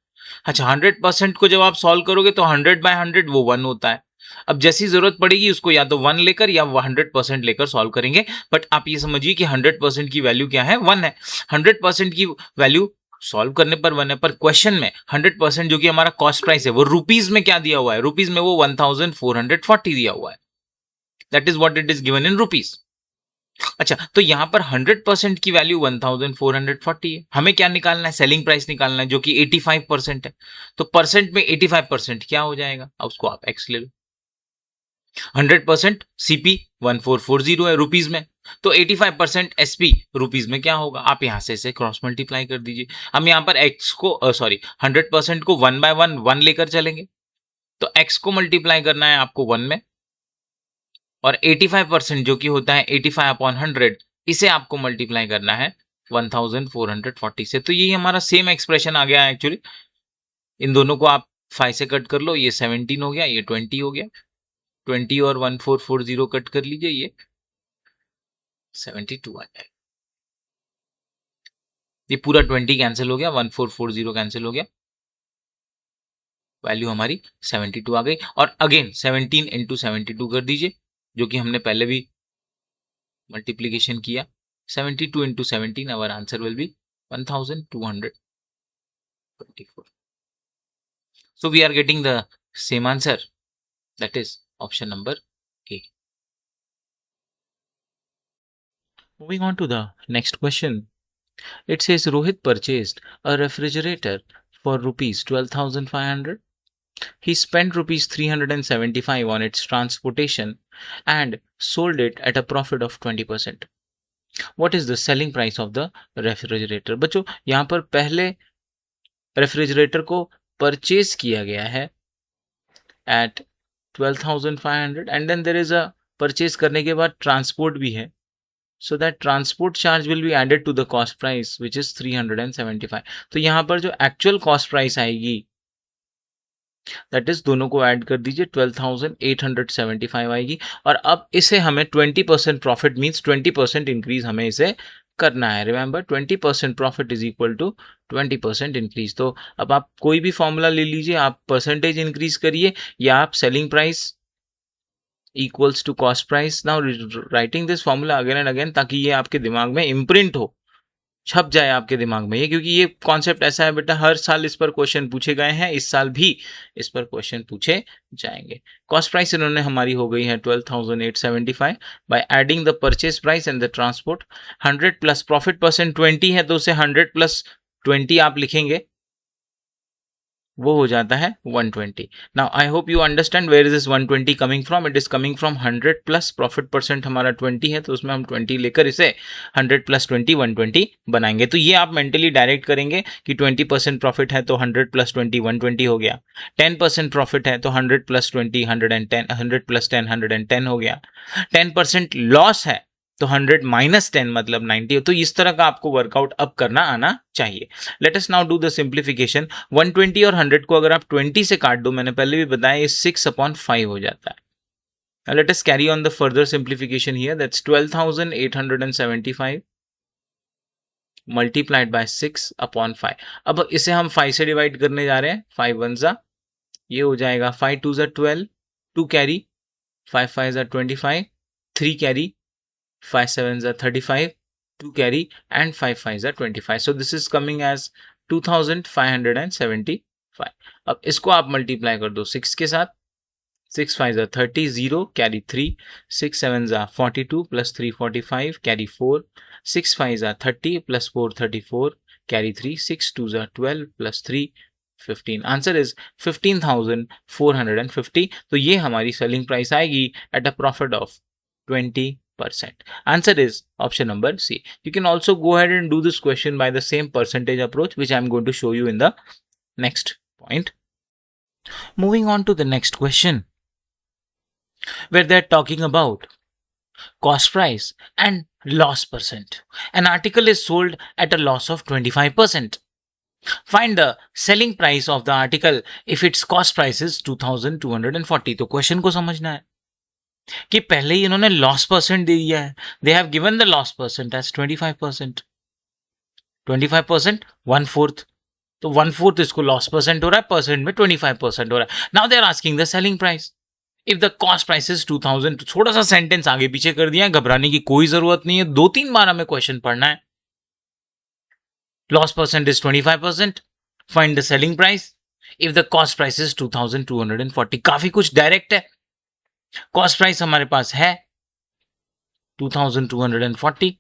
अच्छा, 100% को जब आप सॉल्व करोगे तो 100/100 वो 1 होता है। अब जैसी जरूरत पड़ेगी उसको या तो 1 लेकर या 100% लेकर सॉल्व करेंगे, बट आप ये समझिए कि 100% की वैल्यू क्या है, 1 है। 100% की वैल्यू सॉल्व करने पर 1 है, पर क्वेश्चन में 100% जो कि हमारा कॉस्ट प्राइस है वो रुपीज में क्या दिया हुआ है, रुपीज में वो 1440 दिया हुआ है। That is what it is given in rupees. अच्छा, तो यहां पर 100% की वैल्यू 1440 है। हमें क्या निकालना है, सेलिंग प्राइस निकालना है जो कि 85% है। तो परसेंट में 85% क्या हो जाएगा, अब उसको आप एक्स ले लो। 100% सीपी 1440 है रुपीज में, तो 85% एसपी रुपीज में क्या होगा, आप यहां से इसे क्रॉस मल्टीप्लाई कर दीजिए। हम यहां पर एक्स को 100% को 1/1 1 लेकर चलेंगे, तो एक्स को मल्टीप्लाई करना है आपको 1 में, और 85% जो कि होता है 85/100, इसे आपको मल्टीप्लाई करना है 1440 से। तो ये हमारा सेम एक्सप्रेशन आ गया है एक्चुअली। इन दोनों को आप 5 से कट कर लो, ये 17 हो गया, ये 20 हो गया। 20 और 1440 कट कर लीजिए, ये 72 आ जाएगा। ये पूरा 20 कैंसिल हो गया, 1440 कैंसिल हो गया, वैल्यू हमारी 72 आ गई। और अगेन 17 इंटू 72 कर दीजिए, जो कि हमने पहले भी मल्टीप्लीकेशन किया। 72 into 17, our answer will be 1224. So we are getting the same answer, that is option number A. Moving on to the next question. It says Rohit purchased a refrigerator for rupees 12,500. He spent rupees 375 on its transportation and sold it at a profit of 20%. What is the selling price of the refrigerator? बच्चों यहाँ पर पहले refrigerator को purchase किया गया है at 12,500 and then there is a purchase करने के बाद ट्रांसपोर्ट भी है, so that transport charge will be added to the cost price which is 375. तो यहाँ पर जो एक्चुअल कॉस्ट प्राइस आएगी दैट इज, दोनों को ऐड कर दीजिए, 12,875 आएगी। और अब इसे हमें 20% प्रॉफिट मींस 20% इंक्रीज हमें इसे करना है। Remember 20% profit is equal to 20% increase. तो अब आप कोई भी फॉर्मूला ले लीजिए, आप परसेंटेज इंक्रीज करिए या आप selling price equals to cost price. Now writing this formula again and again, ताकि ये आपके दिमाग में इम्प्रिंट हो, छप जाए आपके दिमाग में ये, क्योंकि ये कॉन्सेप्ट ऐसा है बेटा, हर साल इस पर क्वेश्चन पूछे गए हैं, इस साल भी इस पर क्वेश्चन पूछे जाएंगे. कॉस्ट प्राइस इन्होंने हमारी हो गई है 12,875. By adding the purchase price and the transport, 100 plus profit percent 20 है, तो उसे 100 प्लस 20 आप लिखेंगे, वो हो जाता है 120. Now I hope you understand where is this 120 coming from. It is coming from 100 plus profit percent हमारा 20 है, तो उसमें हम 20 लेकर इसे 100 प्लस 20 120 बनाएंगे. तो ये आप मेंटली डायरेक्ट करेंगे कि 20% प्रॉफिट है तो 100 प्लस 20 120 हो गया. 10% प्रॉफिट है तो 100 प्लस 20 110, 100 प्लस 10 110 हो गया. 10% लॉस है तो 100 माइनस 10 मतलब 90. तो इस तरह का आपको वर्कआउट अब करना आना चाहिए. Let us now do the simplification. 120 और 100 को अगर आप 20 से काट दो, मैंने पहले भी बताया, ये 6/5 हो जाता है. Now let us carry on the further simplification here. That's 12,875 multiplied by 6/5. अब इसे हम 5 से डिवाइड करने जा रहे हैं. 5 1 जा, ये हो जाएगा 5 2 जा 12, 2 कैरी, 5 5 जा 25, 3 carry, 5 7 are 35, 2 carry, and 5 5 are 25. So this is coming as 2,575. अब इसको आप मल्टीप्लाई कर दो 6 के साथ. 6 5 are 30, 0, carry 3, 6 7 are 42, plus 3 45, carry 4, 6 5 are 30, plus 4 34, carry 3, 6 2 are 12, plus 3 15. Answer is 15,450. तो ये हमारी सेलिंग प्राइस आएगी at a profit of 20%. Answer is option number C. You can also go ahead and do this question by the same percentage approach, which I am going to show you in the next point. Moving on to the next question, where they are talking about cost price and loss percent. An article is sold at a loss of 25%. Find the selling price of the article if its cost price is 2,240. तो question को समझना है कि पहले ही इन्होंने loss percent दे दिया है. They have given the loss percent as 25%. 25% 1/4, तो 1/4 इसको लॉस परसेंट हो रहा है, परसेंट में 25% हो रहा है. Now they are asking the selling price if the cost price is 2,000. थोड़ा सा सेंटेंस आगे पीछे कर दिया है, घबराने की कोई जरूरत नहीं है, 2-3 बार हमें क्वेश्चन पढ़ना है. Loss percent is 25%. Find the selling price if the cost price is 2,240. काफी कुछ डायरेक्ट है. कॉस्ट प्राइस हमारे पास है 2,240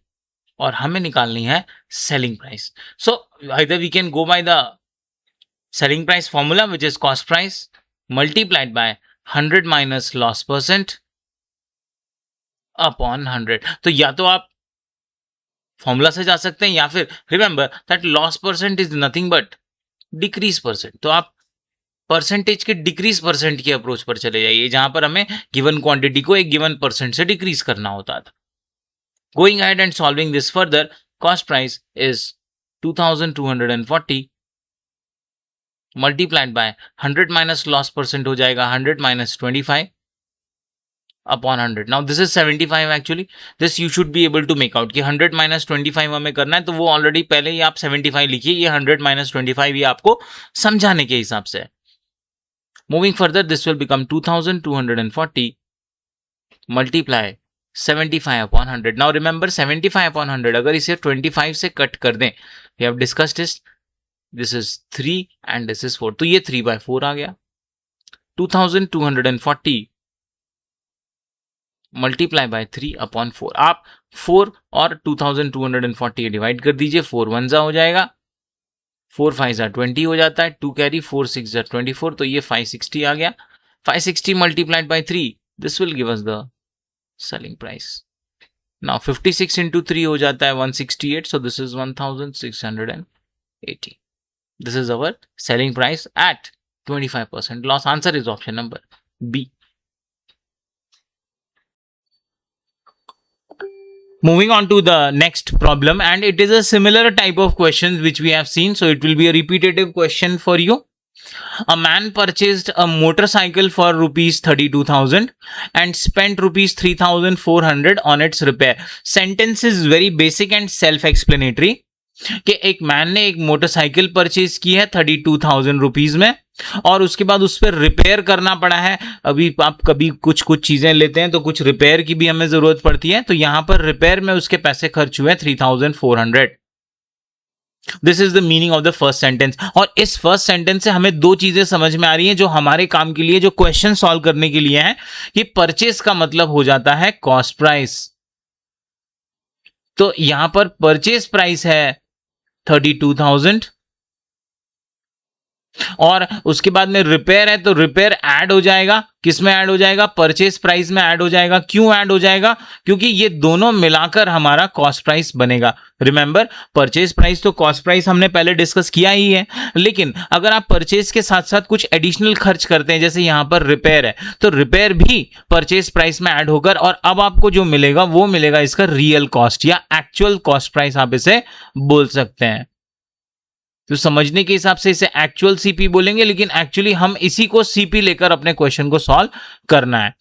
और हमें निकालनी है selling price. So either we can go by the selling price formula, which is cost price multiplied by 100 minus loss percent upon 100. तो या तो आप फॉर्मूला से जा सकते हैं, या फिर remember that loss percent is nothing but decrease percent. तो आप परसेंटेज के डिक्रीज परसेंट की अप्रोच पर चले जाइए, जहां पर हमें गिवन क्वांटिटी को एक गिवन परसेंट से डिक्रीज करना होता था. Going ahead and solving this further, cost price is 2,240 multiplied by 100 minus loss percent हो जाएगा 100 minus 25 upon 100. Now this is 75. Actually this you should be able to make out कि 100 minus 25 हमें करना है, तो वो ऑलरेडी पहले ही आप 75 लिखिए. ये 100 माइनस 25 ये आपको समझाने के हिसाब से है. Moving further, this will become 2,240 multiply 75 upon 100. Now remember 75 upon 100, अगर इसे 25 से कट कर दें, we have discussed this is 3 and this is 4, तो ये 3/4 आ गया. 2,240 multiply by 3 upon 4. आप 4 और 2,240 डिवाइड कर दीजिए, 4 1 जा हो जाएगा, 4 5 are 20 हो जाता है, 2 कैरी, 4 6 are 24, तो ये 560 आ गया. 560 multiplied by 3, this will give us the selling price. Now 56 into 3 हो जाता है 168, so this is 1,680. This is our selling price at 25% loss. Answer is option number B. Moving on to the next problem, and it is a similar type of questions which we have seen, so it will be a repetitive question for you. A man purchased a motorcycle for rupees 32,000 and spent rupees 3,400 on its repair. Sentence is very basic and self-explanatory कि एक man ने एक motorcycle purchase की है 32,000 rupees में और उसके बाद उस पर रिपेयर करना पड़ा है। अभी आप कभी कुछ कुछ चीजें लेते हैं तो कुछ रिपेयर की भी हमें जरूरत पड़ती है, तो यहां पर रिपेयर में उसके पैसे खर्च हुए 3400। This is the meaning of the first sentence. और इस फर्स्ट सेंटेंस से हमें दो चीजें समझ में आ रही हैं जो हमारे काम के लिए, जो क्वेश्चन सॉल्व करने के लिए है, कि परचेस का मतलब हो जाता है कॉस्ट प्राइस। तो यहां पर परचेस प्राइस है 32,000 और उसके बाद में रिपेयर है, तो रिपेयर ऐड हो जाएगा, किसमें ऐड हो जाएगा, परचेस प्राइस में ऐड हो जाएगा। क्यों ऐड हो जाएगा, क्योंकि ये दोनों मिलाकर हमारा कॉस्ट प्राइस बनेगा। रिमेंबर, परचेस प्राइस तो कॉस्ट प्राइस हमने पहले डिस्कस किया ही है, लेकिन अगर आप परचेस के साथ साथ कुछ एडिशनल खर्च करते हैं, जैसे यहां पर रिपेयर है, तो रिपेयर भी परचेस प्राइस में ऐड होकर, और अब आपको जो मिलेगा वो मिलेगा इसका रियल कॉस्ट या एक्चुअल कॉस्ट प्राइस आप इसे बोल सकते हैं। तो समझने के हिसाब से इसे एक्चुअल सीपी बोलेंगे, लेकिन एक्चुअली हम इसी को सीपी लेकर अपने क्वेश्चन को सॉल्व करना है।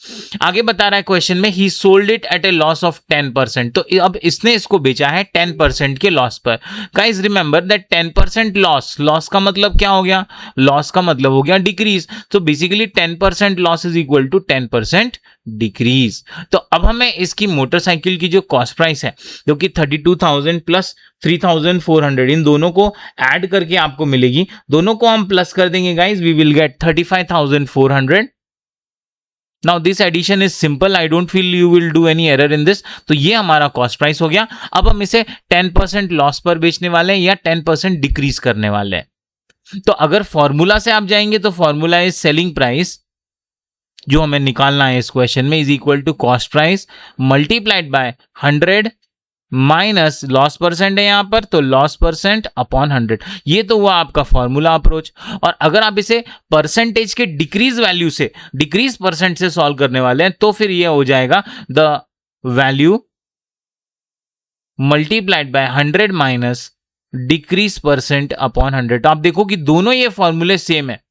आगे बता रहा है क्वेश्चन में, ही sold it at A loss of 10%। तो अब इसने इसको बेचा है 10% के लॉस पर। गाइस रिमेंबर दैट 10% लॉस का मतलब क्या हो गया, लॉस का मतलब हो गया डिक्रीज। तो basically 10% loss is equal to 10% decrease. तो अब हमें इसकी मोटरसाइकिल की जो कॉस्ट प्राइस है, जो कि 32,000 प्लस 3,400, इन दोनों को ऐड करके आपको मिलेगी। दोनों को हम प्लस कर देंगे guys, we will get 35,400। Now this addition is simple, I don't feel you will do any error in this. तो ये हमारा कॉस्ट प्राइस हो गया। अब हम इसे 10% लॉस पर बेचने वाले हैं या 10% डिक्रीज करने वाले हैं। तो अगर फॉर्मूला से आप जाएंगे तो फॉर्मूला इज सेलिंग प्राइस, जो हमें निकालना है इस क्वेश्चन में, is equal to cost price multiplied by 100 minus loss percent है यहां पर, तो लॉस परसेंट अपॉन 100। ये तो हुआ आपका फॉर्मूला अप्रोच। और अगर आप इसे परसेंटेज के डिक्रीज वैल्यू से, डिक्रीज परसेंट से सॉल्व करने वाले हैं, तो फिर ये हो जाएगा the value multiplied by 100 minus decrease percent upon 100। तो आप देखो कि दोनों ये फॉर्मूले सेम है।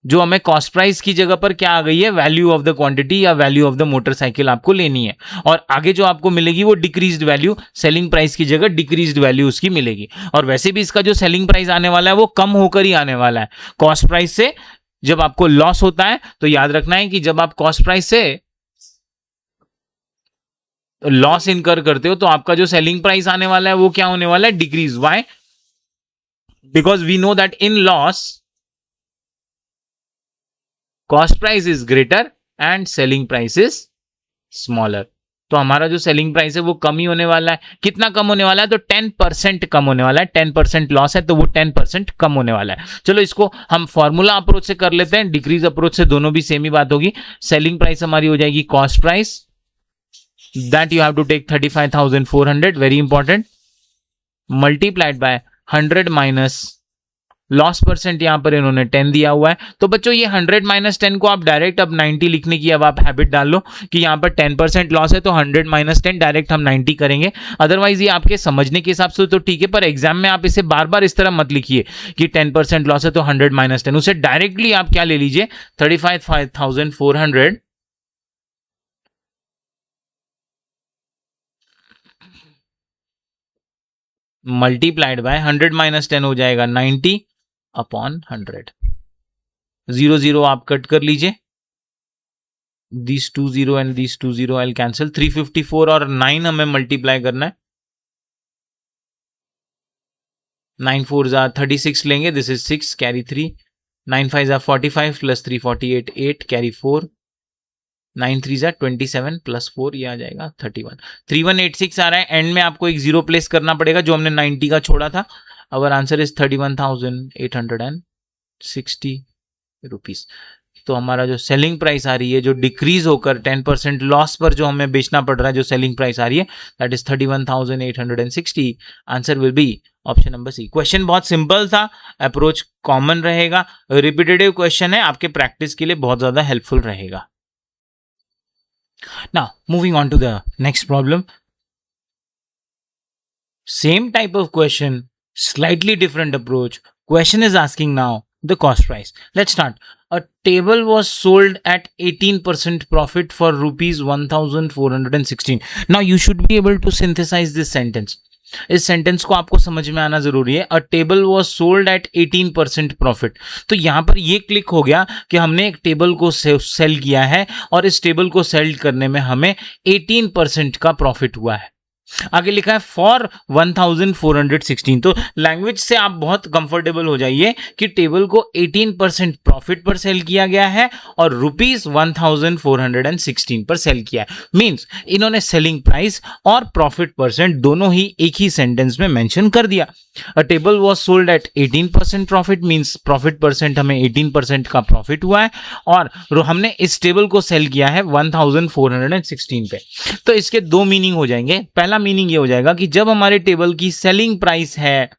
जो हमें कॉस्ट प्राइस की जगह पर क्या आ गई है, वैल्यू ऑफ द क्वांटिटी या वैल्यू ऑफ द मोटरसाइकिल आपको लेनी है, और आगे जो आपको मिलेगी वो डिक्रीज्ड वैल्यू, सेलिंग प्राइस की जगह डिक्रीज्ड वैल्यू उसकी मिलेगी। और वैसे भी इसका जो सेलिंग प्राइस आने वाला है वो कम होकर ही आने वाला है कॉस्ट प्राइस से। जब आपको लॉस होता है तो याद रखना है कि जब आप कॉस्ट प्राइस से लॉस इनकर करते हो तो आपका जो सेलिंग प्राइस आने वाला है वो क्या होने वाला है, decrease. Why, because we know that in loss cost price is greater and selling price is smaller. तो हमारा जो सेलिंग प्राइस है वो कम ही होने वाला है। कितना कम होने वाला है, तो 10% कम होने वाला है। 10% लॉस है तो वो 10% कम होने वाला है। चलो इसको हम फॉर्मूला अप्रोच से कर लेते हैं, डिक्रीज अप्रोच से दोनों भी सेम ही बात होगी। सेलिंग प्राइस हमारी हो जाएगी cost price, that you have to take 35,400, very important, multiplied by 100 minus loss percent, यहां पर इन्होंने 10 दिया हुआ है। तो बच्चों ये 100 माइनस 10 को आप डायरेक्ट अब 90 लिखने की अब आप हैबिट डाल लो कि यहां पर 10% लॉस है तो 100 माइनस 10 डायरेक्ट हम 90 करेंगे। अदरवाइज ये आपके समझने के हिसाब से तो ठीक है, पर एग्जाम में आप इसे बार बार इस तरह मत लिखिए कि 10% लॉस है तो 100 माइनस 10। उसे डायरेक्टली आप क्या ले लीजिए, 35,400 मल्टीप्लाइड बाय 100 माइनस 10 हो जाएगा 90 अपॉन 100। 0 0 आप कट कर लीजिए, this 2 0 and this 2 0 I cancel. 354 और 9 हमें मल्टीप्लाई करना है। 9 4 जा 36 लेंगे, दिस इज 6 कैरी 3, 9 5 जा 45 प्लस 3 48 8 कैरी 4, 9 3 जा 27 प्लस 4 ये आ जाएगा 31। 3186 आ रहा है। एंड में आपको एक जीरो प्लेस करना पड़ेगा जो हमने 90 का छोड़ा था। Our answer is 31,860 rupees. तो हमारा जो सेलिंग प्राइस आ रही है, जो डिक्रीज होकर 10% लॉस पर जो हमें बेचना पड़ रहा है, जो सेलिंग प्राइस आ रही है, that is 31,860। Answer will be option number C. Question बहुत सिंपल था, अप्रोच कॉमन रहेगा, रिपीटेटिव क्वेश्चन है, आपके प्रैक्टिस के लिए बहुत ज्यादा हेल्पफुल रहेगा। Now, moving on to the next problem. Same type of question, slightly different approach. Question is asking now the cost price. Let's start. A table was sold at 18% profit for rupees 1,416. Now, you should be able to synthesize this sentence. इस sentence को आपको समझ में आना जरूरी है। अ table was sold at 18% profit. तो यहां पर ये क्लिक हो गया कि हमने एक टेबल को सेल किया है और इस टेबल को सेल करने में हमें 18% का प्रॉफिट हुआ है। आगे लिखा है फॉर 1416। तो लैंग्वेज से आप बहुत कंफर्टेबल हो जाइए कि टेबल को 18% प्रॉफिट पर सेल किया गया है और रुपीज 1416 पर सेल किया है। मींस इन्होंने सेलिंग प्राइस और प्रॉफिट परसेंट दोनों ही एक ही सेंटेंस में मेंशन कर दिया। अ table was sold at 18% profit, means profit percent हमें 18% का प्रॉफिट हुआ है और हमने इस टेबल को सेल किया है 1416 पे। तो इसके दो मीनिंग हो जाएंगे। पहला मीनिंग ये हो जाएगा कि जब हमारे टेबल की सेलिंग प्राइस है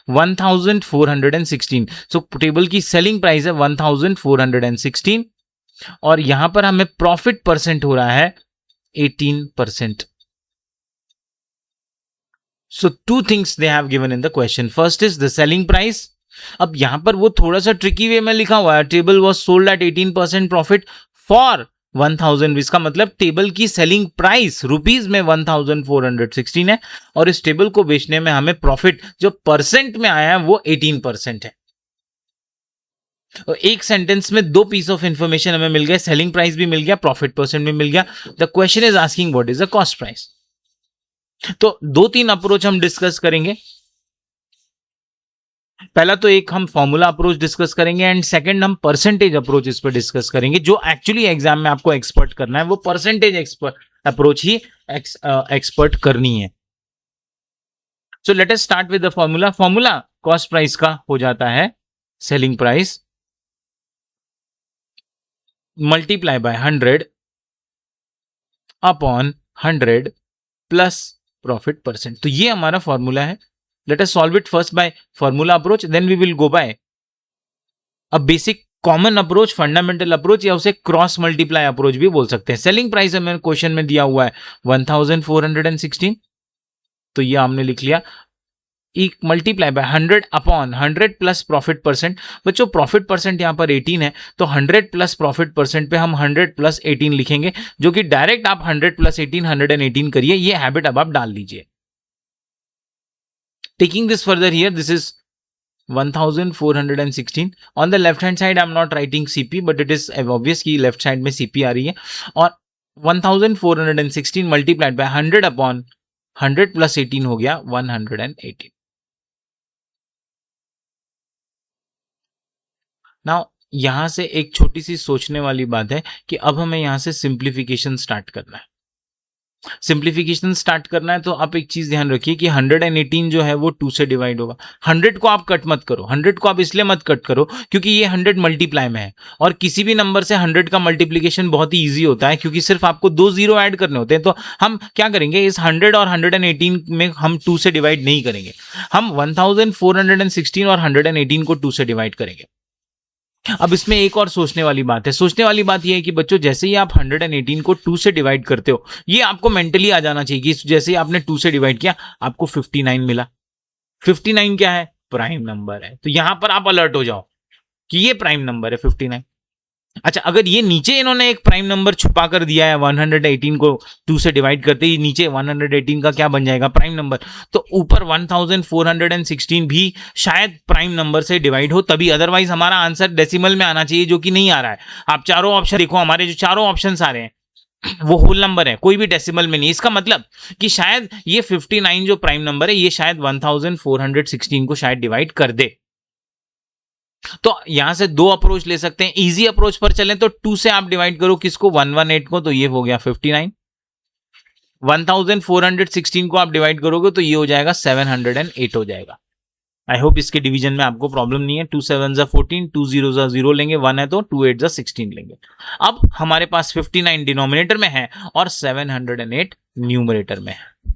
1416, सो टेबल की सेलिंग प्राइस है 1416 और यहां पर हमें प्रॉफिट परसेंट हो रहा है 18%. So two things they have given in the question. First is the selling price. अब यहां पर वो थोड़ा सा ट्रिकी वे में लिखा हुआ है, table was sold at 18% profit for 1000। इसका मतलब टेबल की सेलिंग प्राइस रुपीज में 1416 है और इस टेबल को बेचने में हमें प्रॉफिट जो परसेंट में आया है वो 18% है। और एक सेंटेंस में दो पीस ऑफ इंफॉर्मेशन हमें मिल गए, सेलिंग प्राइस भी मिल गया, प्रॉफिट परसेंट भी मिल गया। The question is asking what is the cost price. तो दो तीन अप्रोच हम डिस्कस करेंगे। पहला तो एक हम फॉर्मूला अप्रोच डिस्कस करेंगे एंड सेकंड हम परसेंटेज अप्रोच इस पर डिस्कस करेंगे। जो एक्चुअली एग्जाम में आपको एक्सपर्ट करना है वो परसेंटेज अप्रोच ही एक्सपर्ट करनी है। So let us start with the formula. Formula cost price का हो जाता है selling price multiply by 100 upon 100 plus profit percent. तो ये हमारा फॉर्मूला है। Let us solve it first by formula approach, then we will go by a basic common approach, fundamental approach, या उसे क्रॉस मल्टीप्लाई अप्रोच भी बोल सकते हैं। सेलिंग प्राइस हमें क्वेश्चन में दिया हुआ है 1416, तो ये हमने लिख लिया एक multiply by 100 upon 100 plus profit percent. बच्चों प्रॉफिट परसेंट यहां पर 18 है तो 100 प्लस प्रॉफिट परसेंट पे हम 100 प्लस 18 लिखेंगे, जो कि डायरेक्ट आप 100 प्लस 18 118 करिए। ये हैबिट अब आप डाल लीजिए। Taking this further here, this is 1416. On the left hand side, I'm not writing CP, but it is obvious कि left side में CP आ रही है और 1416 multiplied by 100 upon 100 plus 18 हो गया 118. Now यहां से एक छोटी सी सोचने वाली बात है कि अब हमें यहां से सिंप्लीफिकेशन स्टार्ट करना है। सिंप्लीफिकेशन स्टार्ट करना है तो आप एक चीज ध्यान रखिए कि 118 जो है वो 2 से डिवाइड होगा। 100 को आप कट मत करो, 100 को आप इसलिए मत कट करो क्योंकि ये 100 मल्टीप्लाई में है और किसी भी नंबर से 100 का मल्टीप्लीकेशन बहुत ही इजी होता है क्योंकि सिर्फ आपको 2 जीरो ऐड करने होते हैं। तो हम क्या करेंगे, इस 100 और 118 में हम 2 से डिवाइड नहीं करेंगे, हम 1416 और 118 को 2 से डिवाइड करेंगे। अब इसमें एक और सोचने वाली बात है। सोचने वाली बात यह है कि बच्चों जैसे ही आप 118 को 2 से डिवाइड करते हो, ये आपको मेंटली आ जाना चाहिए कि जैसे ही आपने 2 से डिवाइड किया आपको 59 मिला। 59 क्या है? प्राइम नंबर है। तो यहां पर आप अलर्ट हो जाओ कि ये प्राइम नंबर है 59। अच्छा, अगर ये नीचे इन्होंने एक प्राइम नंबर छुपा कर दिया है 118 को 2 से डिवाइड करते ही नीचे 118 का क्या बन जाएगा? Prime number. तो ऊपर 1416 भी शायद प्राइम नंबर से डिवाइड हो तभी, अदरवाइज हमारा आंसर डेसिमल में आना चाहिए जो कि नहीं आ रहा है। आप चारों ऑप्शन देखो, हमारे जो चारों ऑप्शन आ रहे हैं वो होल नंबर है, कोई भी डेसिमल में नहीं। इसका मतलब कि शायद ये 59 जो प्राइम नंबर है ये शायद 1416 को शायद डिवाइड कर दे। तो यहां से दो अप्रोच ले सकते हैं। इजी अप्रोच पर चलें तो 2 से आप डिवाइड करो किसको? 118 को, तो ये हो गया 59। 1416 को आप डिवाइड करोगे तो ये हो जाएगा 708 हो जाएगा। आई होप इसके डिवीजन में आपको प्रॉब्लम नहीं है। 2 7 14, 2 0 0 लेंगे, 1 है तो 2 8 16 लेंगे। अब हमारे पास 59 डिनोमिनेटर में है और 708 न्यूमरेटर में है।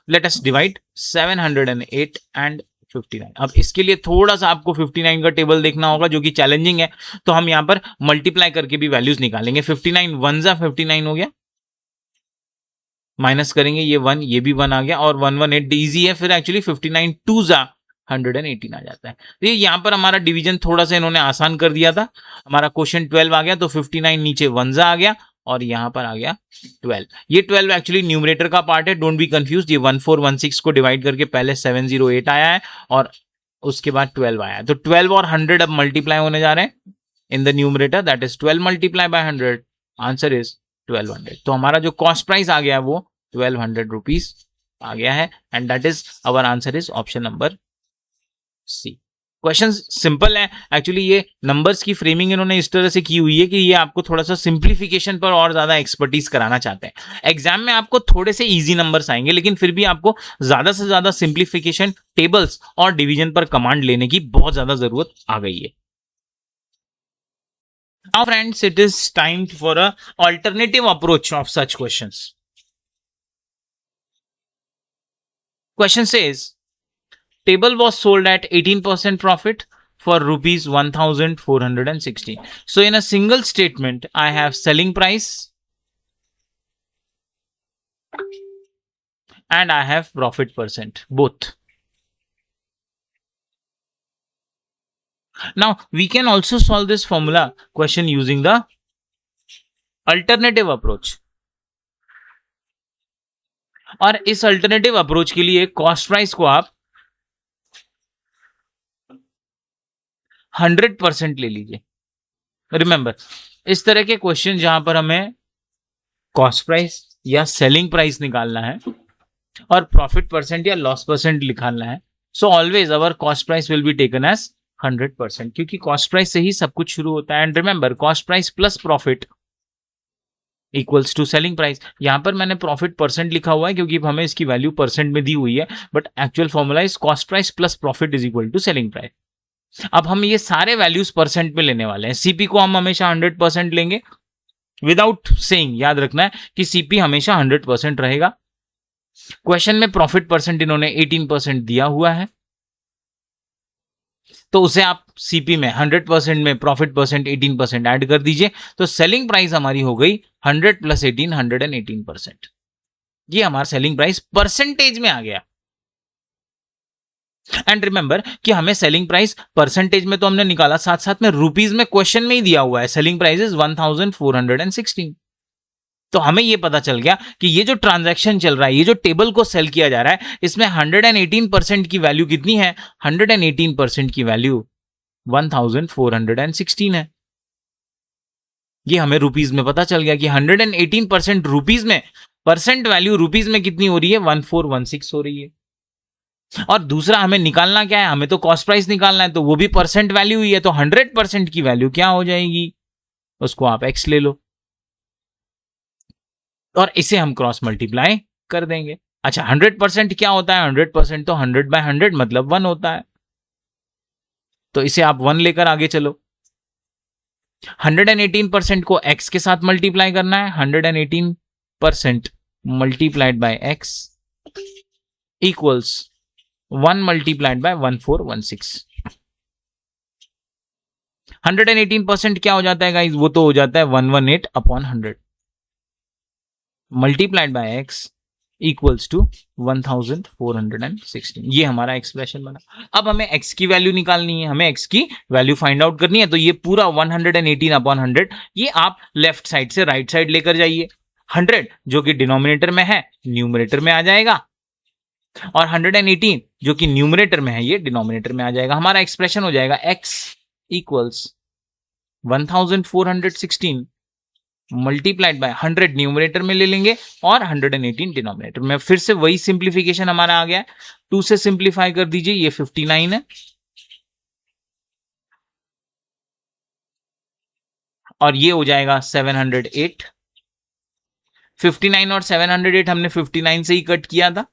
Let us divide 708 and 59। अब इसके लिए थोड़ा सा आपको 59 का टेबल देखना होगा जो कि चैलेंजिंग है, तो हम यहां पर मल्टीप्लाई करके भी वैल्यूज निकालेंगे। 59 1 जा 59 हो गया, माइनस करेंगे ये 1, ये भी 1 आ गया और 118 इजी है। फिर एक्चुअली 59 2 जा 118 आ जाता है। तो ये यहां पर हमारा डिवीजन थोड़ा सा इन्होंने आसान कर दिया था। हमारा क्वेश्चन 12 आ गया तो 59 नीचे 1 जा आ गया और यहां पर आ गया 12। ये 12 एक्चुअली न्यूमरेटर का पार्ट है, डोंट बी कंफ्यूज। ये 1416 को डिवाइड करके पहले 708 आया है और उसके बाद 12 आया है। तो 12 और 100 अब मल्टीप्लाई होने जा रहे हैं in the numerator, that is 12 multiply by 100, answer is 1200। तो हमारा जो कॉस्ट प्राइस आ गया वो 1200 रुपीज आ गया है and that is our answer is option number C. Question simple है एक्चुअली, ये नंबर्स की फ्रेमिंग इन्होंने इस तरह से की हुई है कि ये आपको थोड़ा सा सिंप्लीफिकेशन पर और ज्यादा एक्सपर्टीज कराना चाहते हैं। एग्जाम में आपको थोड़े से इजी नंबर्स आएंगे लेकिन फिर भी आपको ज्यादा से ज्यादा सिंप्लीफिकेशन, टेबल्स और डिवीजन पर कमांड लेने की बहुत ज्यादा जरूरत आ गई है। Now friends, it is time for a alternative approach of such questions. Question says, table was sold at 18% profit for rupees 1416. So in a single statement, I have selling price and I have profit percent, both. Now we can also solve this formula question using the alternative approach. और इस alternative approach के लिए cost price को आप 100% ले लीजिए। Remember, इस तरह के क्वेश्चन जहां पर हमें कॉस्ट प्राइस या सेलिंग प्राइस निकालना है और प्रॉफिट परसेंट या लॉस परसेंट निकालना है, so always our cost price will be taken as 100%, क्योंकि कॉस्ट प्राइस से ही सब कुछ शुरू होता है। And remember, cost price plus profit equals to selling price. यहां पर मैंने प्रॉफिट परसेंट लिखा हुआ है क्योंकि हमें इसकी वैल्यू परसेंट में दी हुई है, but actual formula is cost price plus profit is equal to selling price. अब हम ये सारे वैल्यूज परसेंट में लेने वाले हैं। सीपी को हम हमेशा 100% लेंगे विदाउट सेइंग, याद रखना है कि सीपी हमेशा 100% रहेगा। क्वेश्चन में प्रॉफिट परसेंट इन्होंने 18% दिया हुआ है, तो उसे आप सीपी में 100% में प्रॉफिट परसेंट 18% ऐड कर दीजिए, तो सेलिंग प्राइस हमारी हो गई 100 प्लस 18, 118%। ये हमारा सेलिंग प्राइस परसेंटेज में आ गया। एंड रिमेंबर कि हमें सेलिंग प्राइस परसेंटेज में तो हमने निकाला, साथ साथ में रुपीज में क्वेश्चन में ही दिया हुआ है सेलिंग प्राइस इज 1416। तो हमें यह पता चल गया कि ये जो ट्रांजैक्शन चल रहा है, ये जो टेबल को सेल किया जा रहा है, इसमें 118% की वैल्यू कितनी है? 118% की वैल्यू 1416 है। ये हमें रुपीज में पता चल गया कि 118% रुपीज में, परसेंट वैल्यू रुपीज में कितनी हो रही है? 1416 हो रही है। और दूसरा हमें निकालना क्या है? हमें तो कॉस्ट प्राइस निकालना है, तो वो भी परसेंट वैल्यू ही है, तो 100% की वैल्यू क्या हो जाएगी? उसको आप x ले लो और इसे हम क्रॉस मल्टीप्लाई कर देंगे। अच्छा, 100% क्या होता है? 100% तो 100/100 मतलब 1 होता है, तो इसे आप 1 लेकर आगे चलो। 118% को x के साथ मल्टीप्लाई करना है। 118% multiplied by x equals 1 multiplied by 1416। 118% क्या हो जाता है गाइस? वो तो हो जाता है 118/100 multiplied by x equals to 1416। ये हमारा एक्सप्रेशन बना। अब हमें x की वैल्यू निकालनी है, हमें x की वैल्यू फाइंड आउट करनी है, तो ये पूरा 118/100 ये आप लेफ्ट साइड से राइट साइड लेकर जाइए। 100 जो कि डिनोमिनेटर में है न्यूमरेटर में आ जाएगा, और 118 जो कि न्यूमरेटर में है ये डिनोमिनेटर में आ जाएगा। हमारा एक्सप्रेशन हो जाएगा x equals 1416 multiplied by 100 numerator में ले लेंगे और 118 डिनोमिनेटर में। फिर से वही सिंप्लीफिकेशन हमारा आ गया है। 2 से सिंप्लीफाई कर दीजिए, ये 59 है और ये हो जाएगा 708। 59 और 708 हमने 59 से ही कट किया था,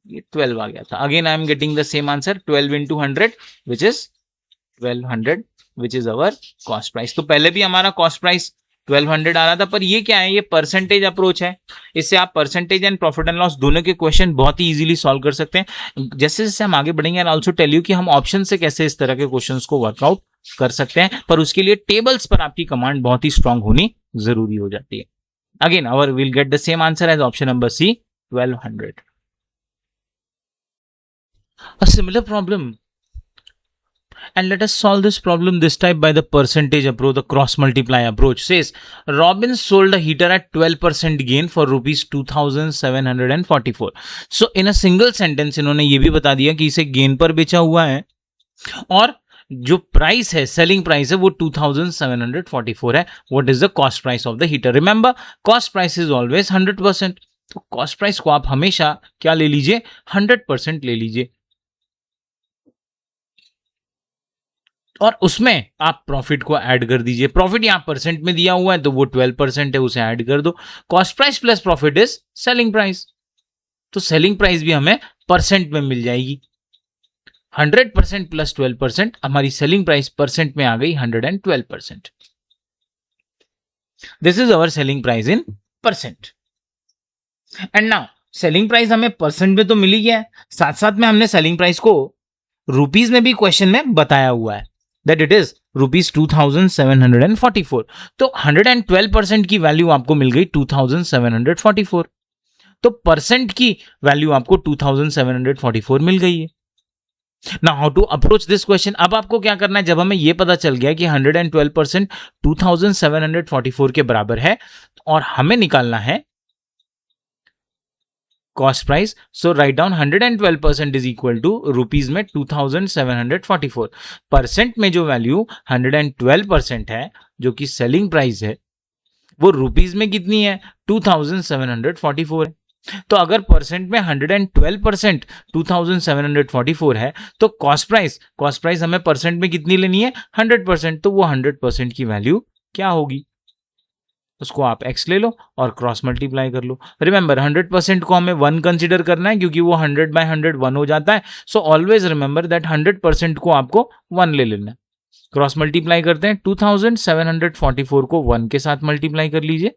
ये 12 आ गया था। Again I am getting the same answer, 12 into 100 which is 1200 which is our cost price. तो पहले भी हमारा कॉस्ट प्राइस 1200 आ रहा था, पर ये क्या है? ये परसेंटेज अप्रोच है। इससे आप percentage and profit and loss दोनों के क्वेश्चन बहुत ही इजीली सॉल्व कर सकते हैं। जैसे जैसे हम आगे बढ़ेंगे एंड आल्सो टेल यू कि हम ऑप्शन से कैसे इस तरह के क्वेश्चंस को वर्कआउट कर सकते हैं, पर उसके लिए टेबल्स पर आपकी कमांड बहुत ही स्ट्रांग होनी जरूरी हो जाती है। Again our will get the same answer as option number C, 1200। A similar problem And let us solve this problem this time by the percentage approach, the cross multiply approach. Says Robin sold a heater at 12% gain for rupees 2744. So in a single sentence इन्होंने ये भी बता दिया कि इसे gain पर बेचा हुआ है और जो प्राइस है, सेलिंग प्राइस है, वो 2744 है. What is the cost price of the heater? Remember, cost price is always 100%. तो कॉस्ट प्राइस को आप हमेशा क्या ले लीजिए? 100% ले लीजिए. और उसमें आप प्रॉफिट को ऐड कर दीजिए. प्रॉफिट यहां परसेंट में दिया हुआ है तो वो 12% है, उसे ऐड कर दो. Cost price plus profit is selling price. तो सेलिंग प्राइस भी हमें परसेंट में मिल जाएगी. 100% प्लस 12%, हमारी सेलिंग प्राइस परसेंट में आ गई 112%. This is our selling price in percent. And now selling price हमें परसेंट में तो मिल ही गया है, साथ साथ में हमने सेलिंग प्राइस को रुपीज में भी क्वेश्चन में बताया हुआ है that it is rupees 2744. तो 112% की वैल्यू आपको मिल गई 2744. तो परसेंट की वैल्यू आपको 2744 मिल गई है. Now how to approach this question? अब आपको क्या करना है, जब हमें यह पता चल गया कि 112% 2744 के बराबर है और हमें निकालना है cost price. So write down 112% is equal to rupees में 2744. परसेंट में जो वैल्यू 112% है जो कि सेलिंग प्राइस है, वो रुपीज में कितनी है? 2744 है. तो अगर परसेंट में 112% 2744 है तो कॉस्ट प्राइस हमें परसेंट में कितनी लेनी है? 100%. तो वो 100% की वैल्यू क्या होगी? उसको आप x ले लो और क्रॉस मल्टीप्लाई कर लो. रिमेंबर 100% को हमें 1 कंसीडर करना है क्योंकि वो 100/100 1 हो जाता है. सो ऑलवेज रिमेंबर दैट 100% को आपको 1 ले लेना है. क्रॉस मल्टीप्लाई करते हैं. 2744 को 1 के साथ मल्टीप्लाई कर लीजिए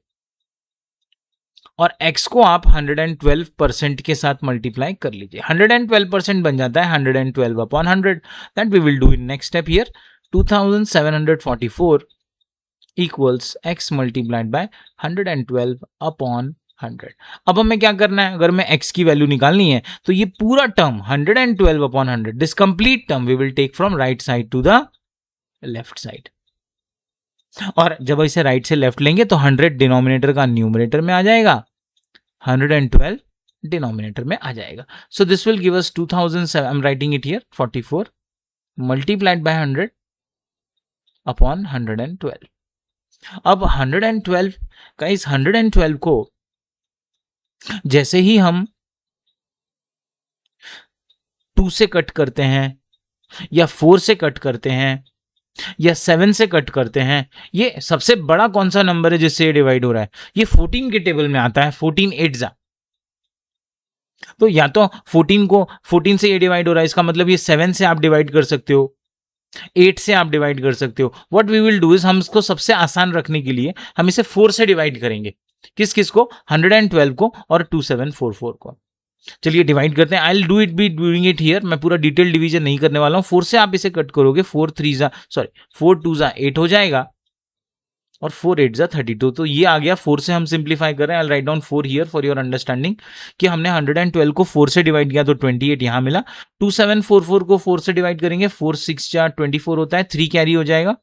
और x को आप 112% के साथ मल्टीप्लाई कर लीजिए. 112% बन जाता है 112/100. That we will do in next step here. 2744 equals x multiplied by 112/100. अब हमें क्या करना है? अगर मैं x की वैल्यू निकालनी है तो ये पूरा term 112/100, this complete term we will take from right side to the left side. और जब इसे राइट से लेफ्ट लेंगे तो 100 डिनोमिनेटर का न्यूमरेटर में आ जाएगा, 112 डिनोमिनेटर में आ जाएगा. So this will give us 2007. I am writing it here 44 multiplied by 100 upon 112. अब 112 का इस 112 को जैसे ही हम 2 से कट करते हैं या 4 से कट करते हैं या 7 से कट करते हैं, ये सबसे बड़ा कौन सा नंबर है जिससे ये डिवाइड हो रहा है? ये 14 के टेबल में आता है. 14 8 तो या तो 14 से ये डिवाइड हो रहा है, इसका मतलब ये 7 से आप डिवाइड कर सकते हो, 8 से आप डिवाइड कर सकते हो. What we will do is, हम इसको सबसे आसान रखने के लिए हम इसे 4 से डिवाइड करेंगे. किस को? 112 को और 2744 को. चलिए डिवाइड करते हैं. I will do it be doing it here. मैं पूरा डिटेल डिवीजन नहीं करने वाला हूं. 4 से आप इसे कट करोगे, 4 2 8 हो जाएगा और 4 8 32. तो ये आ गया. 4 से हम सिंप्लीफाई कर रहे हैं. I write down 4 here for your understanding कि हमने 112 को 4 से डिवाइड किया तो 28 यहां मिला. 2744 को 4 से डिवाइड करेंगे, 4 6 24 होता है, 3 कैरी हो जाएगा.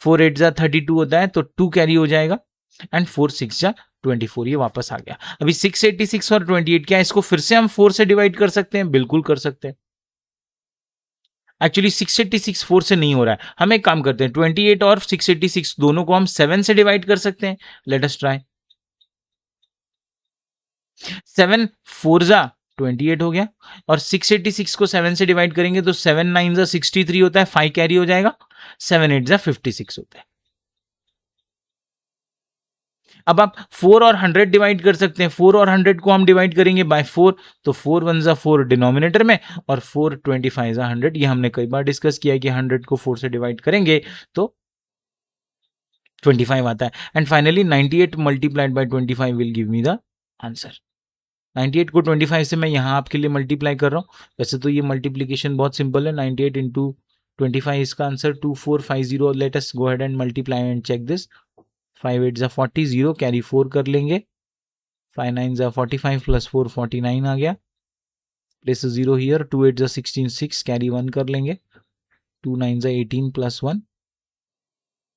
4 8 32 होता है तो 2 कैरी हो जाएगा एंड 4 6 24. ये वापस आ गया. अभी 686 और 28, क्या इसको फिर से हम 4 से डिवाइड कर सकते हैं? बिल्कुल कर सकते हैं. एक्चुअली 686 4 से नहीं हो रहा है. हम एक काम करते हैं, 28 और 686 दोनों को हम 7 से डिवाइड कर सकते हैं. Let us try. 7 4 28 हो गया और 686 को 7 से डिवाइड करेंगे तो 7 9 63 होता है, 5 कैरी हो जाएगा. 7 8 56 होता है. अब आप 4 और 100 डिवाइड कर सकते हैं. 4 और 100 को हम डिवाइड करेंगे बाय 4 तो 4 1 4 डिनोमिनेटर में और 4 25 100. ये हमने कई बार डिस्कस किया है कि 100 को 4 से डिवाइड करेंगे तो 25 आता है. And finally 98 multiplied by 25 will give me the answer. 98 को 25 से मैं यहां आपके लिए मल्टीप्लाई कर रहा हूं. वैसे तो ये मल्टीप्लीकेशन बहुत सिंपल है. 98 इंटू 25 इसका answer 2450. Let us go ahead and multiply and check this. 5 8 40, 0 carry 4 कर लेंगे. 5 9 45 प्लस 4 49 आ गया. Place 0 here. 2 8 16, 6 कैरी 1 कर लेंगे. 2 9 18 plus 1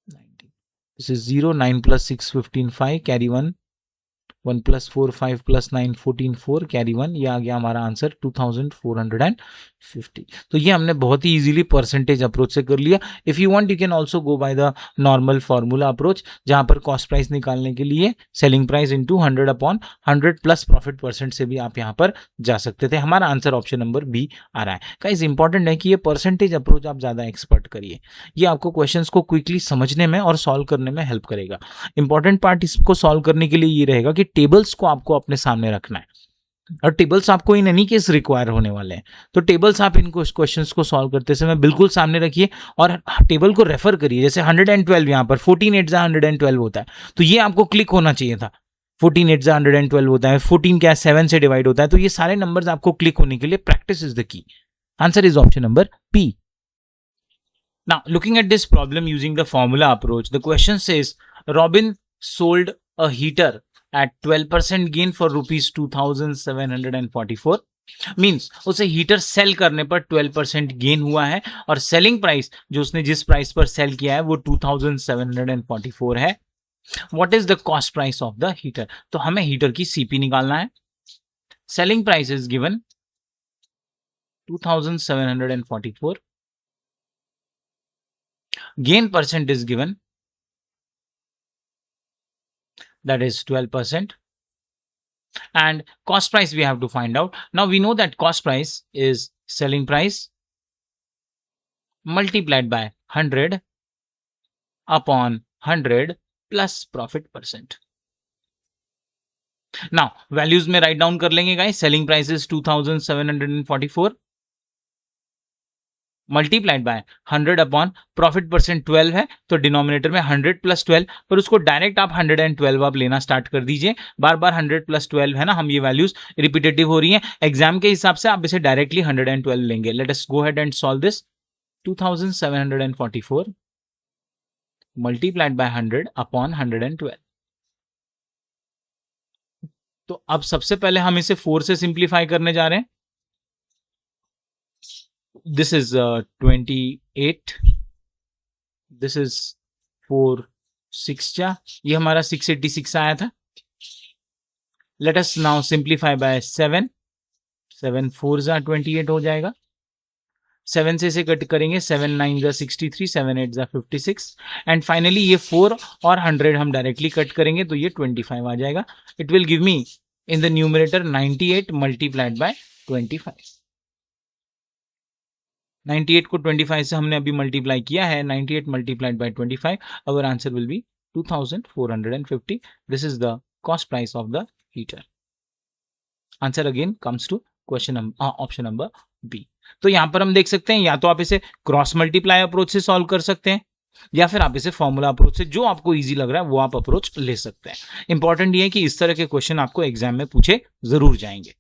19. This is 0. 9 plus 6 15 5 carry 1 1 plus 4 5 plus 9 14 4 carry 1. ये आ गया हमारा आंसर 2450. तो ये हमने बहुत ही इजीली परसेंटेज अप्रोच से कर लिया. If you want you can also go by the normal formula approach, जहां पर कॉस्ट प्राइस निकालने के लिए selling price into 100 upon 100 plus profit percent से भी आप यहाँ पर जा सकते थे. हमारा आंसर ऑप्शन नंबर बी आ रहा है. गाइस इंपॉर्टेंट है कि ये परसेंटेज अप्रोच आप ज्यादा एक्सपर्ट करिए. ये आपको क्वेश्चंस को क्विकली समझने में और सॉल्व करने में हेल्प करेगा. इंपॉर्टेंट पार्ट इसको सॉल्व करने के लिए ये रहेगा कि टेबल्स को आपको अपने सामने रखना है, और टेबल्स आपको इन एनी केस रिक्वायर होने वाले हैं. तो टेबल्स आप इन क्वेश्चंस को सॉल्व करते समय बिल्कुल सामने रखिए और टेबल को रेफर करिए. जैसे 112 यहाँ पर 14 8 112 होता है, तो ये आपको क्लिक होना चाहिए था. 14 8 112 होता है, 14 क्या 7 से डिवाइड होता है. तो ये सारे नंबर्स आपको क्लिक होने के लिए practice is the key. Answer is option number P. Now, looking at this problem using the formula approach, the question says Robin sold a heater at 12% gain for rupees 2744. Means उसे heater cell करने पर 12% gain हुआ है और selling price जो उसने जिस price पर सेल किया है वो 2744 है. What is the cost price of the heater? तो हमें हीटर की सीपी निकालना है. Selling price is given 2744. Gain percent is given, that is 12%, and cost price we have to find out. Now we know that cost price is selling price multiplied by 100 upon 100 plus profit percent. Now values में write down कर लेंगे guys. Selling price is 2744 multiplied by 100 upon profit percent 12 है, तो denominator में 100 plus 12, पर उसको direct आप 112 आप लेना स्टार्ट कर दीजिए. बार बार 100 प्लस 12 है ना, हम ये वैल्यूज रिपीटेटिव हो रही हैं. एग्जाम के हिसाब से आप इसे डायरेक्टली 112 लेंगे. Late us go ahead and solve this. 2744 multiplied by 100 upon 112. तो अब सबसे पहले हम इसे 4 से सिंप्लीफाई करने जा रहे हैं. This is 28. This is 4 6 ये हमारा 686 आया था. Let us now simplify by 7. 7 4 28 हो जाएगा. 7 से इसे कट करेंगे. 7 9 63, 7 8 56, एंड फाइनली ये 4 और 100 हम डायरेक्टली कट करेंगे तो ये 25 आ जाएगा. It will give me in the numerator 98 multiplied by 25. 98 को 25 से हमने अभी मल्टीप्लाई किया है. 98 multiplied by 25, our answer will be 2450. This is the cost price of the heater. Answer again comes to question option number B. तो यहां पर हम देख सकते हैं, या तो आप इसे क्रॉस मल्टीप्लाई अप्रोच से सॉल्व कर सकते हैं, या फिर आप इसे फॉर्मूला अप्रोच से, जो आपको इजी लग रहा है वो आप अप्रोच ले सकते हैं. इंपॉर्टेंट ये है कि इस तरह के क्वेश्चन आपको एग्जाम में पूछे जरूर जाएंगे.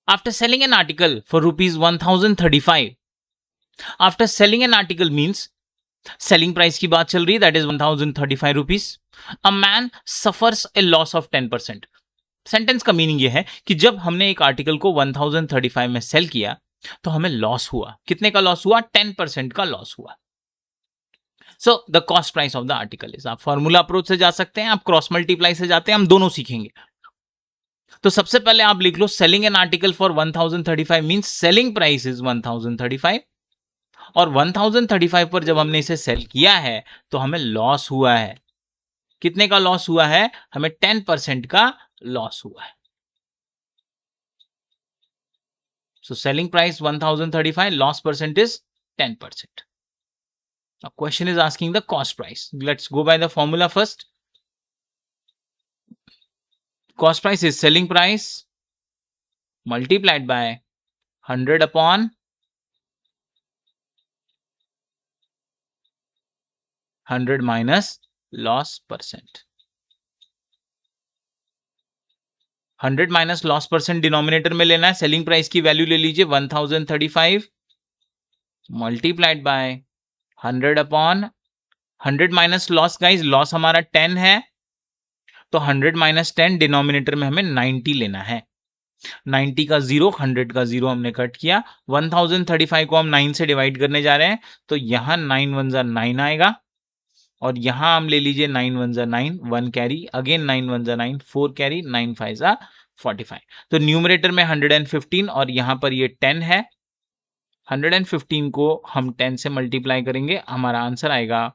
After selling an article for rupees 1035, after selling an article means selling price की बात चल रही है, that is 1035 rupees. A man suffers a loss of 10%. Sentence का मीनिंग ये है कि जब हमने एक आर्टिकल को 1035 में सेल किया तो हमें लॉस हुआ. कितने का लॉस हुआ? 10% का लॉस हुआ. So the cost price of the article is. आप फॉर्मूला अप्रोच से जा सकते हैं, आप क्रॉस मल्टीप्लाई से जाते हैं, हम दोनों सीखेंगे. तो सबसे पहले आप लिख लो selling an article for 1035 means selling price is 1035, और 1035 पर जब हमने इसे सेल किया है तो हमें लॉस हुआ है. कितने का लॉस हुआ है? हमें 10% का लॉस हुआ है. So selling price 1035, loss percent is 10%. Now question is asking the cost price. Let's go by the formula first. Cost price is selling price multiplied by 100 upon 100 minus loss percent. 100 minus loss percent denominator में लेना है. Selling price की value ले लीजिए 1035 multiplied by 100 upon 100 minus loss. Guys loss हमारा 10 है, तो 100 minus 10 denominator में हमें 90 लेना है. 90 का 0, 100 का 0 हमने कट किया। 1035 को हम 9 से डिवाइड करने जा रहे हैं, तो यहाँ 9 1 जा 9 आएगा, और यहाँ हम ले लीजिए 9 1 जा 9, 1 कैरी, अगेन 9 1 जा 9, 4 कैरी, 9 5 जा 45। तो न्यूमरेटर में 115 और यहाँ पर ये 10 है। 115 को हम 10 से मल्टीप्लाई करेंगे, हमारा आंसर आएगा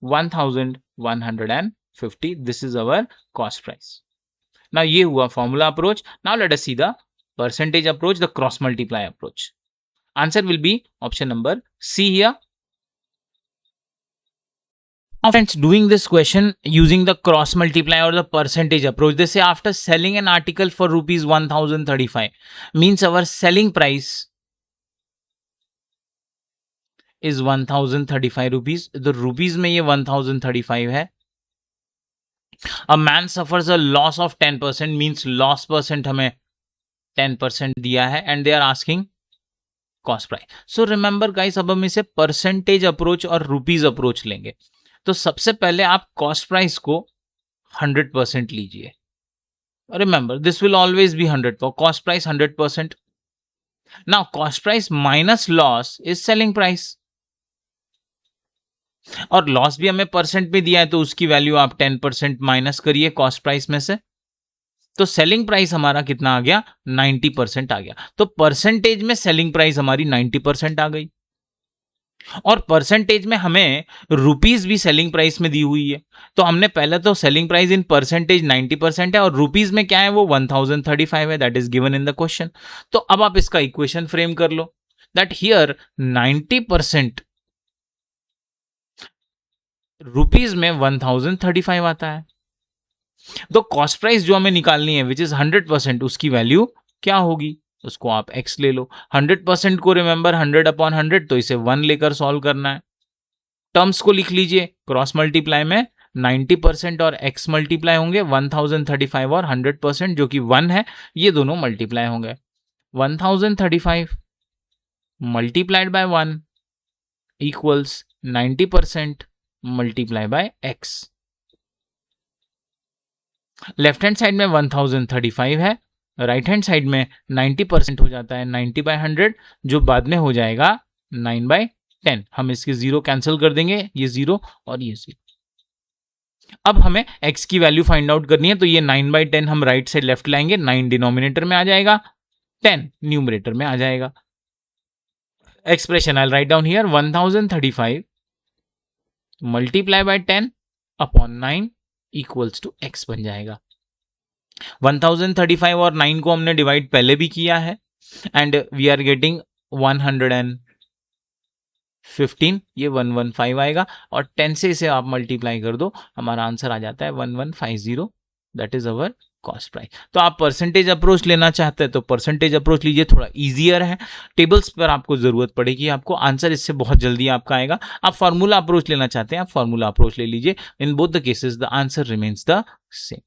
1150। This is our cost price. Now ये हुआ formula approach. Now let us see the percentage approach, the cross multiply approach. Answer will be option number C here. Now friends, doing this question using the cross multiply or the percentage approach, they say after selling an article for rupees 1035, means our selling price is 1035 rupees. तो rupees में ये 1035 है. A man suffers a loss of 10%, means loss percent हमें 10% दिया है, and they are asking cost price. So remember guys, अब हम इसे percentage approach और rupees approach लेंगे. तो सबसे पहले आप cost price को 100% लीजिए. Remember, this will always be 100 for cost price 100%. Now cost price minus loss is selling price. और लॉस भी हमें परसेंट में दिया है, तो उसकी वैल्यू आप 10% माइनस करिए कॉस्ट प्राइस में से, तो सेलिंग प्राइस हमारा कितना आ गया? 90% आ गया। तो परसेंटेज में सेलिंग प्राइस हमारी 90% आ गई, और परसेंटेज में हमें रुपीज भी सेलिंग प्राइस में दी हुई है। तो हमने पहले तो सेलिंग प्राइस इन परसेंटेज 90% है, और रुपीज में क्या है? वो 1035 है, that is given in the question. तो अब आप इसका इक्वेशन फ्रेम कर लो, दैट हियर 90% रुपीज में 1035 आता है। तो कॉस्ट प्राइस जो हमें निकालनी है विच इज 100%, उसकी वैल्यू क्या होगी? उसको आप x ले लो। 100% को रिमेंबर 100/100, तो इसे 1 लेकर सॉल्व करना है। टर्म्स को लिख लीजिए, क्रॉस मल्टीप्लाई में 90% और x मल्टीप्लाई होंगे, 1035 और 100% जो कि 1 है, ये दोनों मल्टीप्लाई होंगे। 1035 multiplied by 1 equals 90% multiply by x। Left hand side में 1035 है, राइट हैंड साइड में 90% हो जाता है 90/100, जो बाद में हो जाएगा 9/10। हम इसके 0 कैंसिल कर देंगे, ये 0 और ये 0। अब हमें x की वैल्यू फाइंड आउट करनी है, तो ये 9/10 हम राइट साइड लेफ्ट लाएंगे, 9 डिनोमिनेटर में आ जाएगा, 10 न्यूमरेटर में आ जाएगा। Expression I write down here, 1035 multiply by 10 upon 9 equals to x बन जाएगा। 1035 और 9 को हमने डिवाइड पहले भी किया है, एंड वी आर गेटिंग 115, ये 115 आएगा, और 10 से इसे आप मल्टीप्लाई कर दो, हमारा आंसर आ जाता है 1150, that is our cost price. तो आप परसेंटेज अप्रोच लेना चाहते हैं तो परसेंटेज अप्रोच लीजिए, थोड़ा इजियर है, टेबल्स पर आपको जरूरत पड़ेगी, आपको आंसर इससे बहुत जल्दी आपका आएगा। आप फार्मूला अप्रोच लेना चाहते हैं, आप फार्मूला अप्रोच ले लीजिए, in both the cases the answer remains the same.